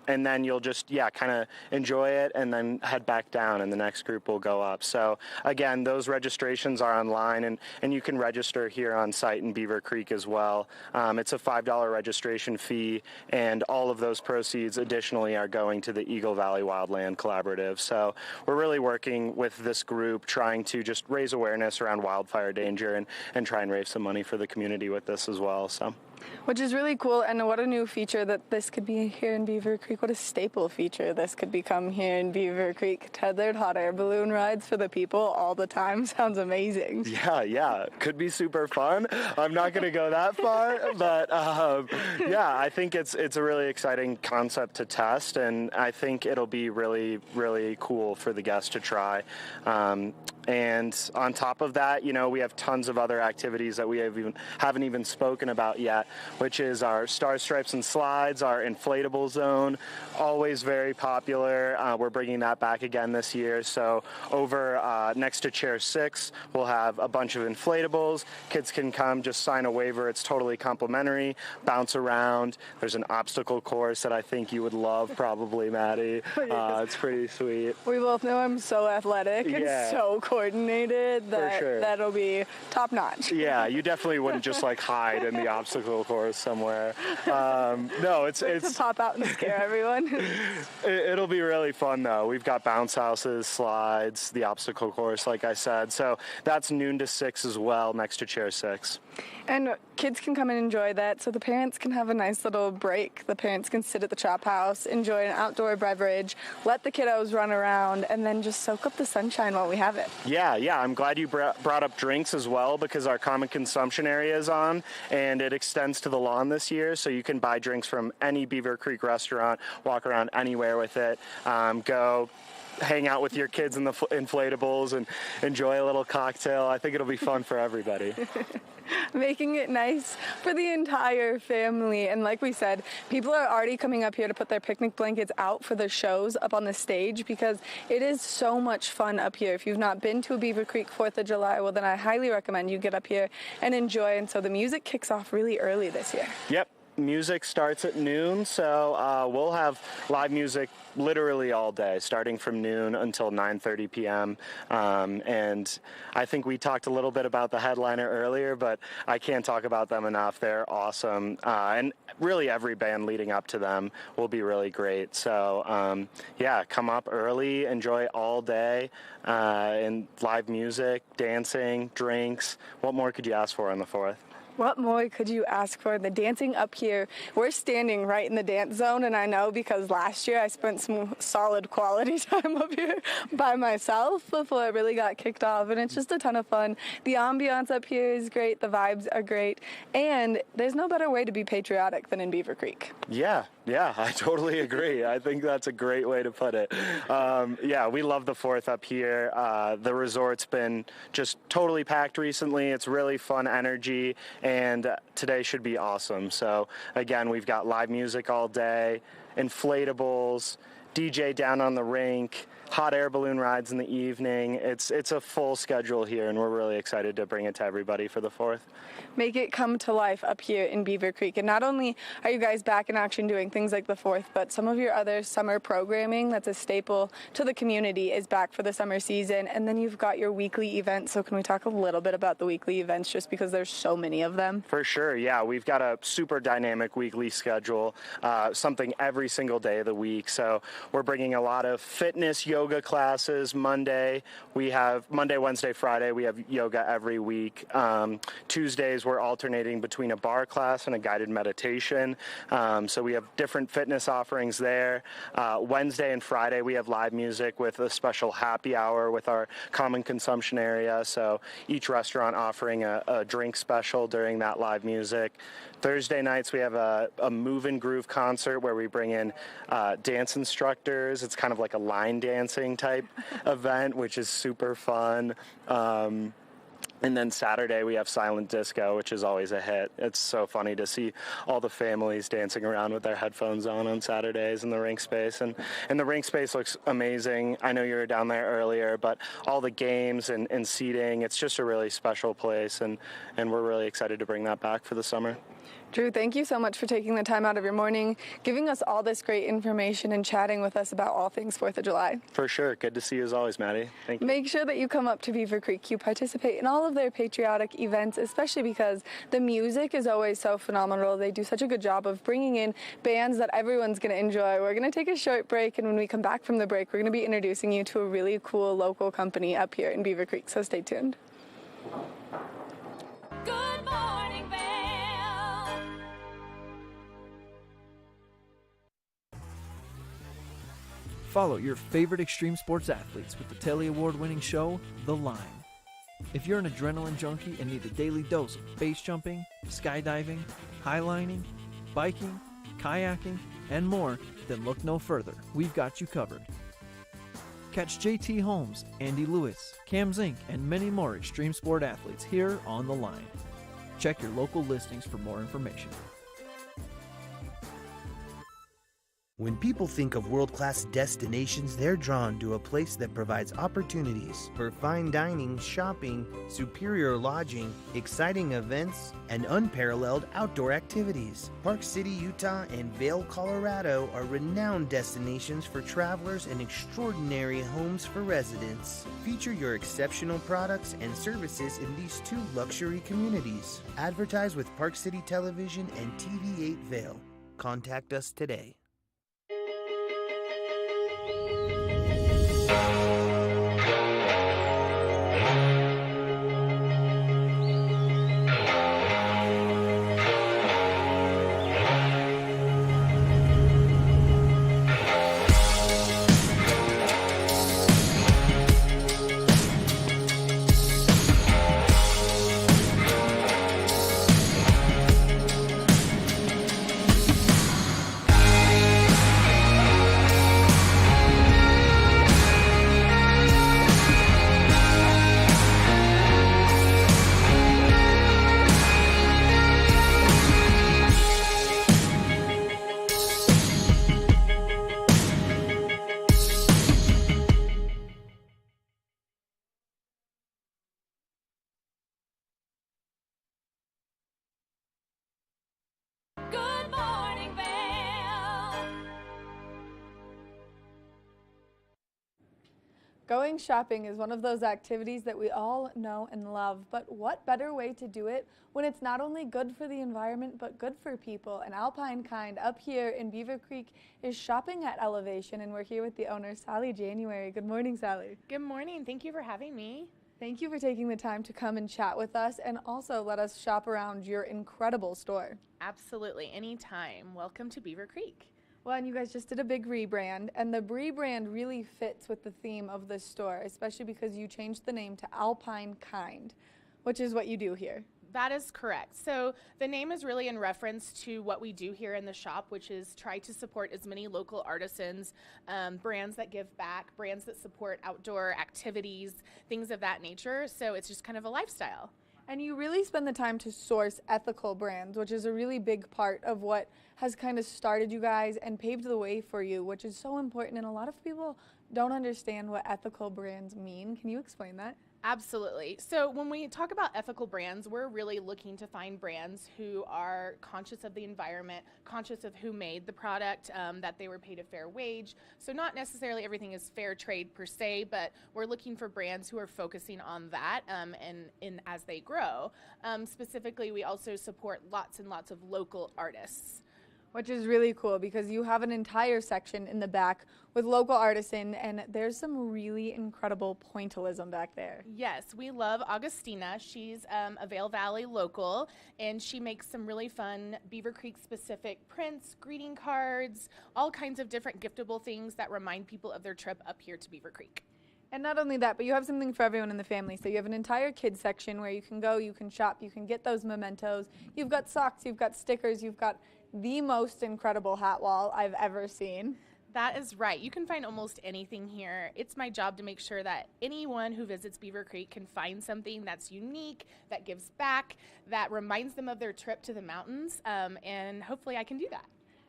then you'll just kind of enjoy it and then head back down, and the next group will go up. So again, those registrations are online, and you can register here on site in Beaver Creek as well. It's a $5 registration fee, and all of those proceeds additionally are going to the Eagle Valley Wildland Collaborative. So we're really working with this group, trying to just raise awareness around wildfire danger and try and raise some money for the community with this as well. So. Which is really cool, and what a new feature that this could be here in Beaver Creek. What a staple feature this could become here in Beaver Creek. Tethered hot air balloon rides for the people all the time. Sounds amazing. Yeah. Could be super fun. I'm not going to go that far, but I think it's a really exciting concept to test, and I think it'll be really, really cool for the guests to try. And on top of that, we have tons of other activities that we haven't even spoken about yet, which is our Star Stripes and Slides, our inflatable zone, always very popular. We're bringing that back again this year. So over next to Chair 6, we'll have a bunch of inflatables. Kids can come, just sign a waiver. It's totally complimentary, bounce around. There's an obstacle course that I think you would love, probably, Maddie. It's pretty sweet. We both know I'm so athletic and so coordinated that For sure. That'll be top notch. Yeah, you definitely wouldn't just hide in the obstacle course somewhere. No, it's to pop out and scare everyone. It'll be really fun though. We've got bounce houses, slides, the obstacle course, like I said. So that's noon to 6 as well, next to Chair 6. And kids can come and enjoy that, so the parents can have a nice little break. The parents can sit at the chop house, enjoy an outdoor beverage, let the kiddos run around, and then just soak up the sunshine while we have it. Yeah. I'm glad you brought up drinks as well, because our common consumption area is on, and it extends to the lawn this year, so you can buy drinks from any Beaver Creek restaurant, walk around anywhere with it, go hang out with your kids in the inflatables and enjoy a little cocktail. I think it'll be fun for everybody. Making it nice for the entire family. And like we said, people are already coming up here to put their picnic blankets out for the shows up on the stage, because it is so much fun up here. If you've not been to a Beaver Creek 4th of July, well, then I highly recommend you get up here and enjoy. And so the music kicks off really early this year. Yep. Music starts at noon, so we'll have live music literally all day, starting from noon until 9:30 p.m. And I think we talked a little bit about the headliner earlier, but I can't talk about them enough. They're awesome, and really every band leading up to them will be really great. So come up early, enjoy all day, and live music, dancing, drinks. What more could you ask for on the 4th? What more could you ask for? The dancing up here, we're standing right in the dance zone, and I know because last year I spent some solid quality time up here by myself before it really got kicked off, and it's just a ton of fun. The ambiance up here is great, the vibes are great, and there's no better way to be patriotic than in Beaver Creek. Yeah, I totally agree. I think that's a great way to put it. We love the 4th up here. The resort's been just totally packed recently. It's really fun energy, and today should be awesome. So again, we've got live music all day, inflatables, DJ down on the rink, hot air balloon rides in the evening. It's a full schedule here, and we're really excited to bring it to everybody for the 4th. Make it come to life up here in Beaver Creek. And not only are you guys back in action doing things like the 4th, but some of your other summer programming that's a staple to the community is back for the summer season. And then you've got your weekly events. So can we talk a little bit about the weekly events, just because there's so many of them? For sure, yeah. We've got a super dynamic weekly schedule, something every single day of the week. So we're bringing a lot of fitness, yoga classes. Monday, Wednesday, Friday, we have yoga every week. Tuesdays, we're alternating between a bar class and a guided meditation. So we have different fitness offerings there. Wednesday and Friday, we have live music with a special happy hour with our common consumption area. So each restaurant offering a drink special during that live music. Thursday nights, we have a Move and Groove concert where we bring in dance instructors. It's kind of like a line dancing type event, which is super fun. And then Saturday, we have silent disco, which is always a hit. It's so funny to see all the families dancing around with their headphones on Saturdays in the rink space. And the rink space looks amazing. I know you were down there earlier, but all the games and seating, it's just a really special place. And we're really excited to bring that back for the summer. Drew, thank you so much for taking the time out of your morning, giving us all this great information and chatting with us about all things 4th of July. For sure. Good to see you as always, Maddie. Thank you. Make sure that you come up to Beaver Creek. You participate in all of their patriotic events, especially because the music is always so phenomenal. They do such a good job of bringing in bands that everyone's going to enjoy. We're going to take a short break, and when we come back from the break, we're going to be introducing you to a really cool local company up here in Beaver Creek, so stay tuned. Good morning, Vail. Follow your favorite extreme sports athletes with the Telly Award-winning show, The Line. If you're an adrenaline junkie and need a daily dose of base jumping, skydiving, highlining, biking, kayaking, and more, then look no further. We've got you covered. Catch JT Holmes, Andy Lewis, Cam Zink, and many more extreme sport athletes here on The Line. Check your local listings for more information. When people think of world-class destinations, they're drawn to a place that provides opportunities for fine dining, shopping, superior lodging, exciting events, and unparalleled outdoor activities. Park City, Utah, and Vail, Colorado are renowned destinations for travelers and extraordinary homes for residents. Feature your exceptional products and services in these two luxury communities. Advertise with Park City Television and TV8 Vail. Contact us today. Good morning, Vail. Going shopping is one of those activities that we all know and love, but what better way to do it when it's not only good for the environment, but good for people? And Alpine Kind up here in Beaver Creek is shopping at Elevation, and we're here with the owner, Sally January. Good morning, Sally. Good morning. Thank you for having me. Thank you for taking the time to come and chat with us and also let us shop around your incredible store. Absolutely. Anytime. Welcome to Beaver Creek. Well, and you guys just did a big rebrand, and the rebrand really fits with the theme of the store, especially because you changed the name to Alpine Kind, which is what you do here. That is correct. So the name is really in reference to what we do here in the shop, which is try to support as many local artisans, brands that give back, brands that support outdoor activities, things of that nature. So it's just kind of a lifestyle. And you really spend the time to source ethical brands, which is a really big part of what has kind of started you guys and paved the way for you, which is so important. And a lot of people don't understand what ethical brands mean. Can you explain that? Absolutely. So when we talk about ethical brands, we're really looking to find brands who are conscious of the environment, conscious of who made the product, that they were paid a fair wage. So not necessarily everything is fair trade per se, but we're looking for brands who are focusing on that and as they grow. Specifically, we also support lots and lots of local artists. Which is really cool because you have an entire section in the back with local artisan, and there's some really incredible pointillism back there. Yes, we love Augustina. She's a Vail Valley local, and she makes some really fun Beaver Creek specific prints, greeting cards, all kinds of different giftable things that remind people of their trip up here to Beaver Creek. And not only that, but you have something for everyone in the family. So you have an entire kids section where you can go, you can shop, you can get those mementos. You've got socks, you've got stickers, you've got the most incredible hat wall I've ever seen. That is right. You can find almost anything here. It's my job to make sure that anyone who visits Beaver Creek can find something that's unique, that gives back, that reminds them of their trip to the mountains, and hopefully I can do that.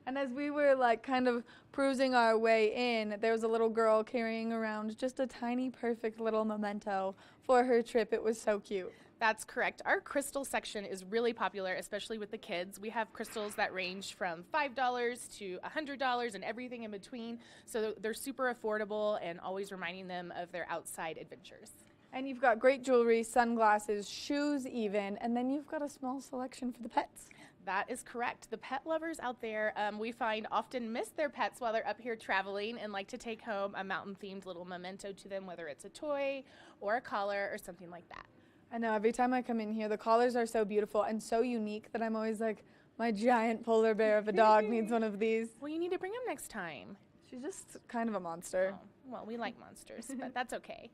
And as we were like kind of cruising our way in, there was a little girl carrying around just a tiny, perfect little memento for her trip. It was so cute. That's correct. Our crystal section is really popular, especially with the kids. We have crystals that range from $5 to $100 and everything in between. So they're super affordable and always reminding them of their outside adventures. And you've got great jewelry, sunglasses, shoes even, and then you've got a small selection for the pets. That is correct. The pet lovers out there, we find often miss their pets while they're up here traveling and like to take home a mountain-themed little memento to them, whether it's a toy or a collar or something like that. I know, every time I come in here, the collars are so beautiful and so unique that I'm always like, my giant polar bear of a dog needs one of these. Well, you need to bring him next time. She's just kind of a monster. Oh, well, we like monsters, but that's okay.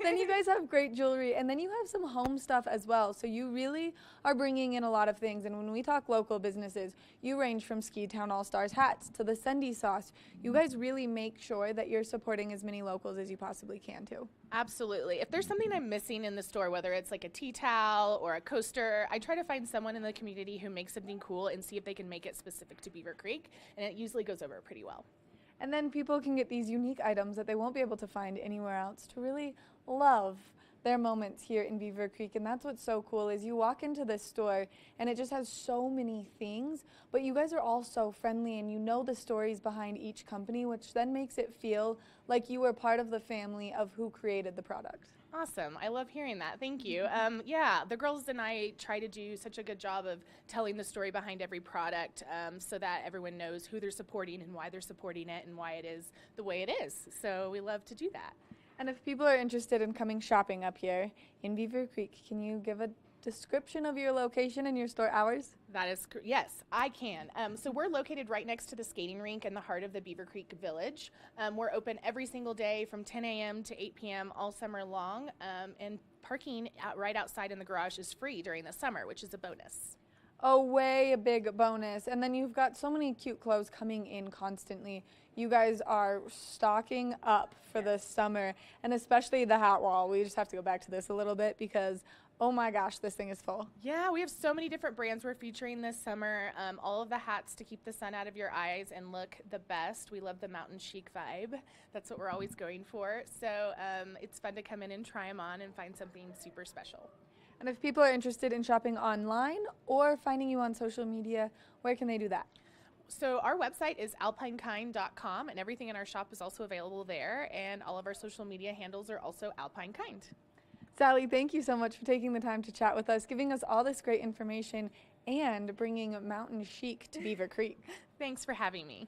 Then you guys have great jewelry, and then you have some home stuff as well. So you really are bringing in a lot of things. And when we talk local businesses, you range from Ski Town All-Stars hats to the Sendy sauce. You guys really make sure that you're supporting as many locals as you possibly can too. Absolutely. If there's something I'm missing in the store, whether it's like a tea towel or a coaster, I try to find someone in the community who makes something cool and see if they can make it specific to Beaver Creek, and it usually goes over pretty well. And then people can get these unique items that they won't be able to find anywhere else to really love their moments here in Beaver Creek. And that's what's so cool is you walk into this store and it just has so many things, but you guys are all so friendly and you know the stories behind each company, which then makes it feel like you were part of the family of who created the product. Awesome. I love hearing that. Thank you. Yeah, the girls and I try to do such a good job of telling the story behind every product so that everyone knows who they're supporting and why they're supporting it and why it is the way it is. So we love to do that. And if people are interested in coming shopping up here in Beaver Creek, can you give a description of your location and your store hours? That is, yes, I can. So we're located right next to the skating rink in the heart of the Beaver Creek Village. We're open every single day from 10 a.m. to 8 p.m. all summer long, and parking right outside in the garage is free during the summer, which is a bonus. Oh, way a big bonus. And then you've got so many cute clothes coming in constantly. You guys are stocking up for the summer, and especially the hat wall. We just have to go back to this a little bit because oh my gosh, this thing is full. Yeah, we have so many different brands we're featuring this summer. All of the hats to keep the sun out of your eyes and look the best. We love the mountain chic vibe. That's what we're always going for. So it's fun to come in and try them on and find something super special. And if people are interested in shopping online or finding you on social media, where can they do that? So our website is alpinekind.com, and everything in our shop is also available there. And all of our social media handles are also alpinekind. Sally, thank you so much for taking the time to chat with us, giving us all this great information, and bringing mountain chic to Beaver Creek. Thanks for having me.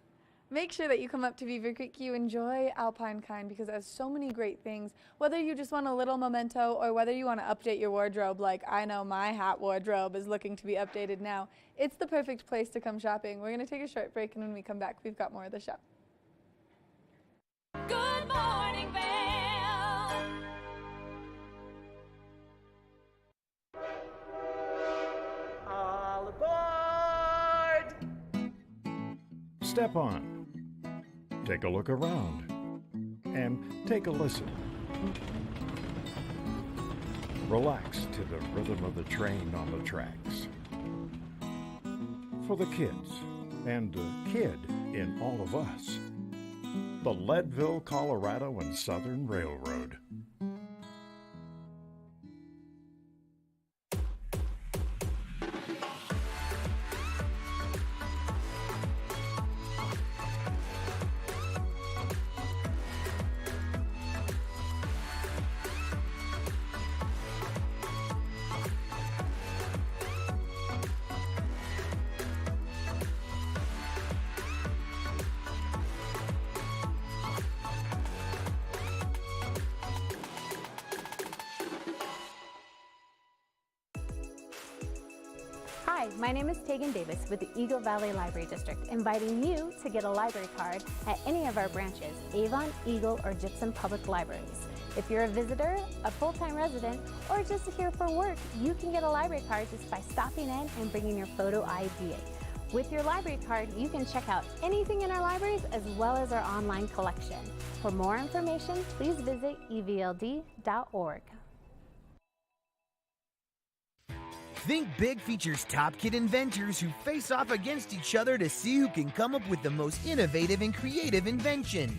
Make sure that you come up to Beaver Creek, you enjoy Alpine Kind because it has so many great things. Whether you just want a little memento or whether you want to update your wardrobe, like I know my hat wardrobe is looking to be updated now, it's the perfect place to come shopping. We're going to take a short break, and when we come back, we've got more of the show. Good morning, Vail. All aboard! Step on. Take a look around. And take a listen. Relax to the rhythm of the train on the tracks. For the kids, and the kid in all of us. The Leadville, Colorado and Southern Railroad. Hi, my name is Tegan Davis with the Eagle Valley Library District, inviting you to get a library card at any of our branches, Avon, Eagle, or Gypsum Public Libraries. If you're a visitor, a full-time resident, or just here for work, you can get a library card just by stopping in and bringing your photo ID. With your library card, you can check out anything in our libraries as well as our online collection. For more information, please visit evld.org. Think Big features top kid inventors who face off against each other to see who can come up with the most innovative and creative invention.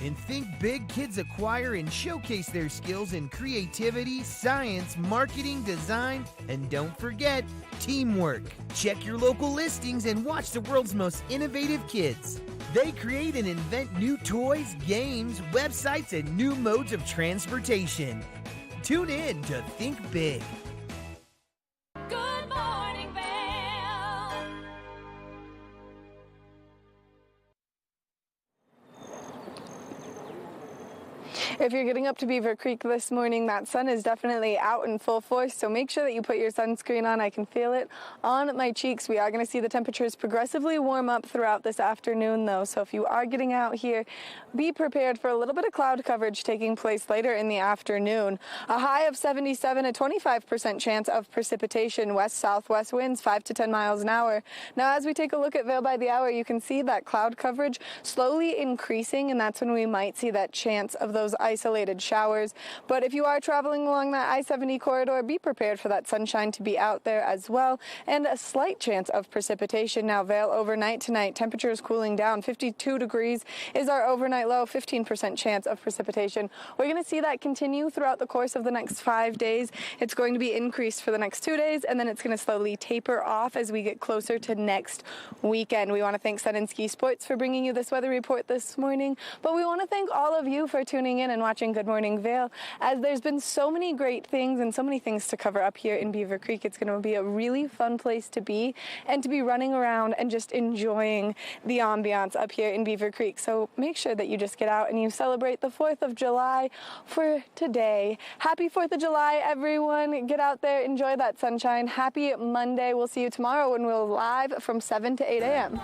In Think Big, kids acquire and showcase their skills in creativity, science, marketing, design, and don't forget, teamwork. Check your local listings and watch the world's most innovative kids. They create and invent new toys, games, websites, and new modes of transportation. Tune in to Think Big. Good morning, Vail. If you're getting up to Beaver Creek this morning, that sun is definitely out in full force, so make sure that you put your sunscreen on. I can feel it on my cheeks. We are going to see the temperatures progressively warm up throughout this afternoon, though, so if you are getting out here, be prepared for a little bit of cloud coverage taking place later in the afternoon. A high of 77, a 25% chance of precipitation, west-southwest winds 5 to 10 miles an hour. Now, as we take a look at Vail by the hour, you can see that cloud coverage slowly increasing, and that's when we might see that chance of those isolated showers. But if you are traveling along that I-70 corridor, be prepared for that sunshine to be out there as well, and a slight chance of precipitation. Now, Vail overnight tonight, temperatures cooling down. 52 degrees is our overnight low, 15% chance of precipitation. We're going to see that continue throughout the course of the next 5 days. It's going to be increased for the next 2 days, and then it's going to slowly taper off as we get closer to next weekend. We want to thank Sun and Ski Sports for bringing you this weather report this morning, but we want to thank all of you for tuning in and watching Good Morning Vail, as there's been so many great things and so many things to cover up here in Beaver Creek. It's going to be a really fun place to be and to be running around and just enjoying the ambiance up here in Beaver Creek. So make sure that you just get out and you celebrate the 4th of July for today. Happy 4th of July, everyone. Get out there, enjoy that sunshine. Happy Monday. We'll see you tomorrow when we're live from 7 to 8 a.m.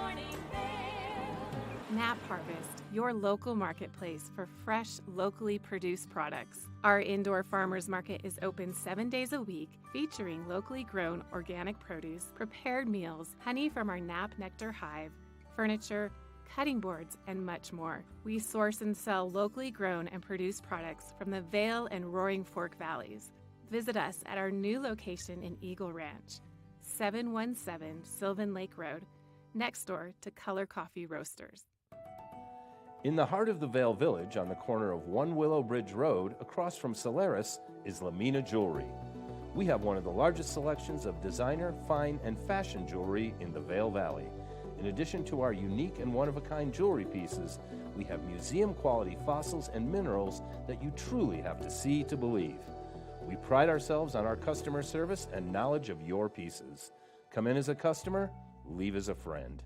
Nap Harvest, your local marketplace for fresh, locally produced products. Our indoor farmers market is open 7 days a week, featuring locally grown organic produce, prepared meals, honey from our Nap Nectar hive, furniture, cutting boards, and much more. We source and sell locally grown and produced products from the Vail and Roaring Fork Valleys. Visit us at our new location in Eagle Ranch, 717 Sylvan Lake Road, next door to Color Coffee Roasters. In the heart of the Vail Village, on the corner of One Willow Bridge Road, across from Solaris, is Lamina Jewelry. We have one of the largest selections of designer, fine, and fashion jewelry in the Vail Valley. In addition to our unique and one-of-a-kind jewelry pieces, we have museum-quality fossils and minerals that you truly have to see to believe. We pride ourselves on our customer service and knowledge of your pieces. Come in as a customer, leave as a friend.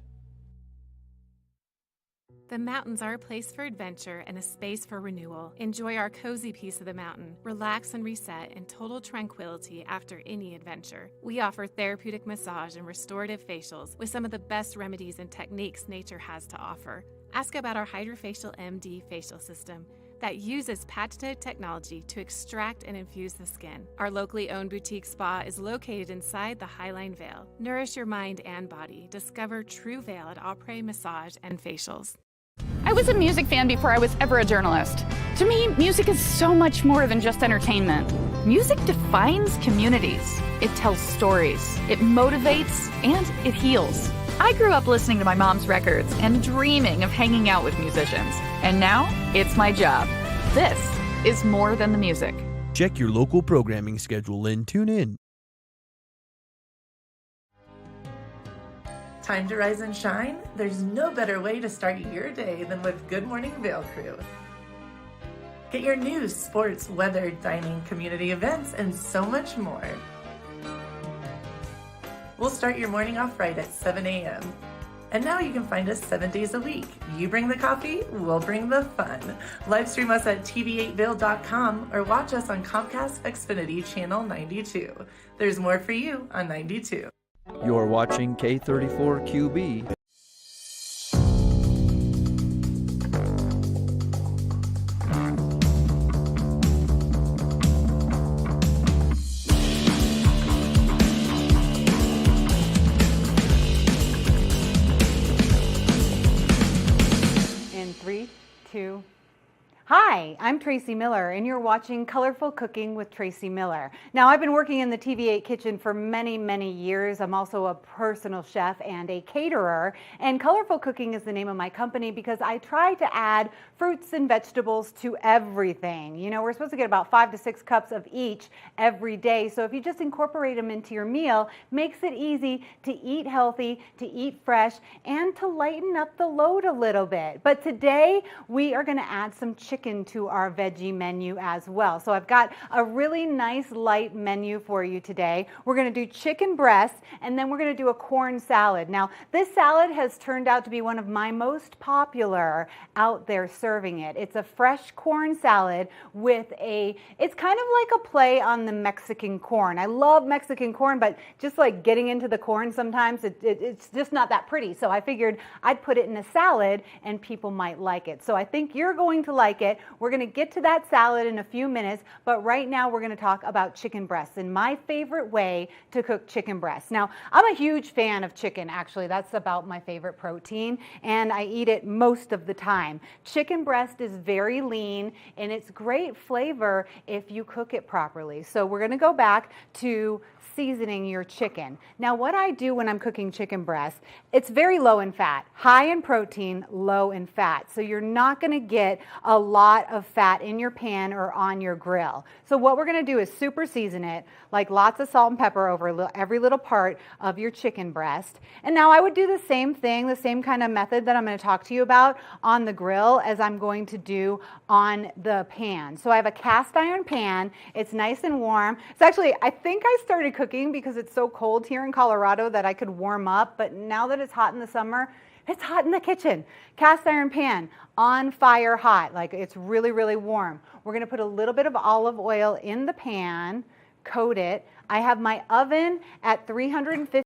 The mountains are a place for adventure and a space for renewal. Enjoy our cozy piece of the mountain. Relax and reset in total tranquility after any adventure. We offer therapeutic massage and restorative facials with some of the best remedies and techniques nature has to offer. Ask about our Hydrofacial MD facial system that uses patented technology to extract and infuse the skin. Our locally owned boutique spa is located inside the Highline Vail. Nourish your mind and body. Discover true Vail at Après Massage and Facials. I was a music fan before I was ever a journalist. To me, music is so much more than just entertainment. Music defines communities. It tells stories, it motivates, and it heals. I grew up listening to my mom's records and dreaming of hanging out with musicians. And now, it's my job. This is more than the music. Check your local programming schedule and tune in. Time to rise and shine? There's no better way to start your day than with Good Morning Vail Crew. Get your news, sports, weather, dining, community events, and so much more. We'll start your morning off right at 7 a.m. And now you can find us 7 days a week. You bring the coffee, we'll bring the fun. Live stream us at tv8vail.com or watch us on Comcast Xfinity Channel 92. There's more for you on 92. You're watching K34QB. In 3, 2, Hi, I'm Tracy Miller, and you're watching Colorful Cooking with Tracy Miller. Now, I've been working in the TV8 kitchen for many, many years. I'm also a personal chef and a caterer, and Colorful Cooking is the name of my company because I try to add fruits and vegetables to everything. You know, we're supposed to get about 5 to 6 cups of each every day, so if you just incorporate them into your meal, makes it easy to eat healthy, to eat fresh, and to lighten up the load a little bit. But today, we are going to add some chicken to our veggie menu as well. So I've got a really nice light menu for you today. We're going to do chicken breasts, and then we're going to do a corn salad. Now, this salad has turned out to be one of my most popular out there serving it. It's a fresh corn salad with it's kind of like a play on the Mexican corn. I love Mexican corn, but just like getting into the corn sometimes, it's just not that pretty. So I figured I'd put it in a salad and people might like it. So I think you're going to like it. We're going to get to that salad in a few minutes, but right now we're going to talk about chicken breasts and my favorite way to cook chicken breasts. Now, I'm a huge fan of chicken, actually. That's about my favorite protein, and I eat it most of the time. Chicken breast is very lean, and it's great flavor if you cook it properly. So we're going to go back to seasoning your chicken. Now, what I do when I'm cooking chicken breast, it's very low in fat, high in protein, low in fat. So you're not going to get a lot of fat in your pan or on your grill. So what we're going to do is super season it, like lots of salt and pepper over every little part of your chicken breast. And now I would do the same thing, the same kind of method that I'm going to talk to you about on the grill as I'm going to do on the pan. So I have a cast iron pan. It's nice and warm. It's actually, I think I started cooking because it's so cold here in Colorado that I could warm up, but now that it's hot in the summer, it's hot in the kitchen. Cast iron pan, on fire hot, like it's really, really warm. We're gonna put a little bit of olive oil in the pan, coat it. I have my oven at 350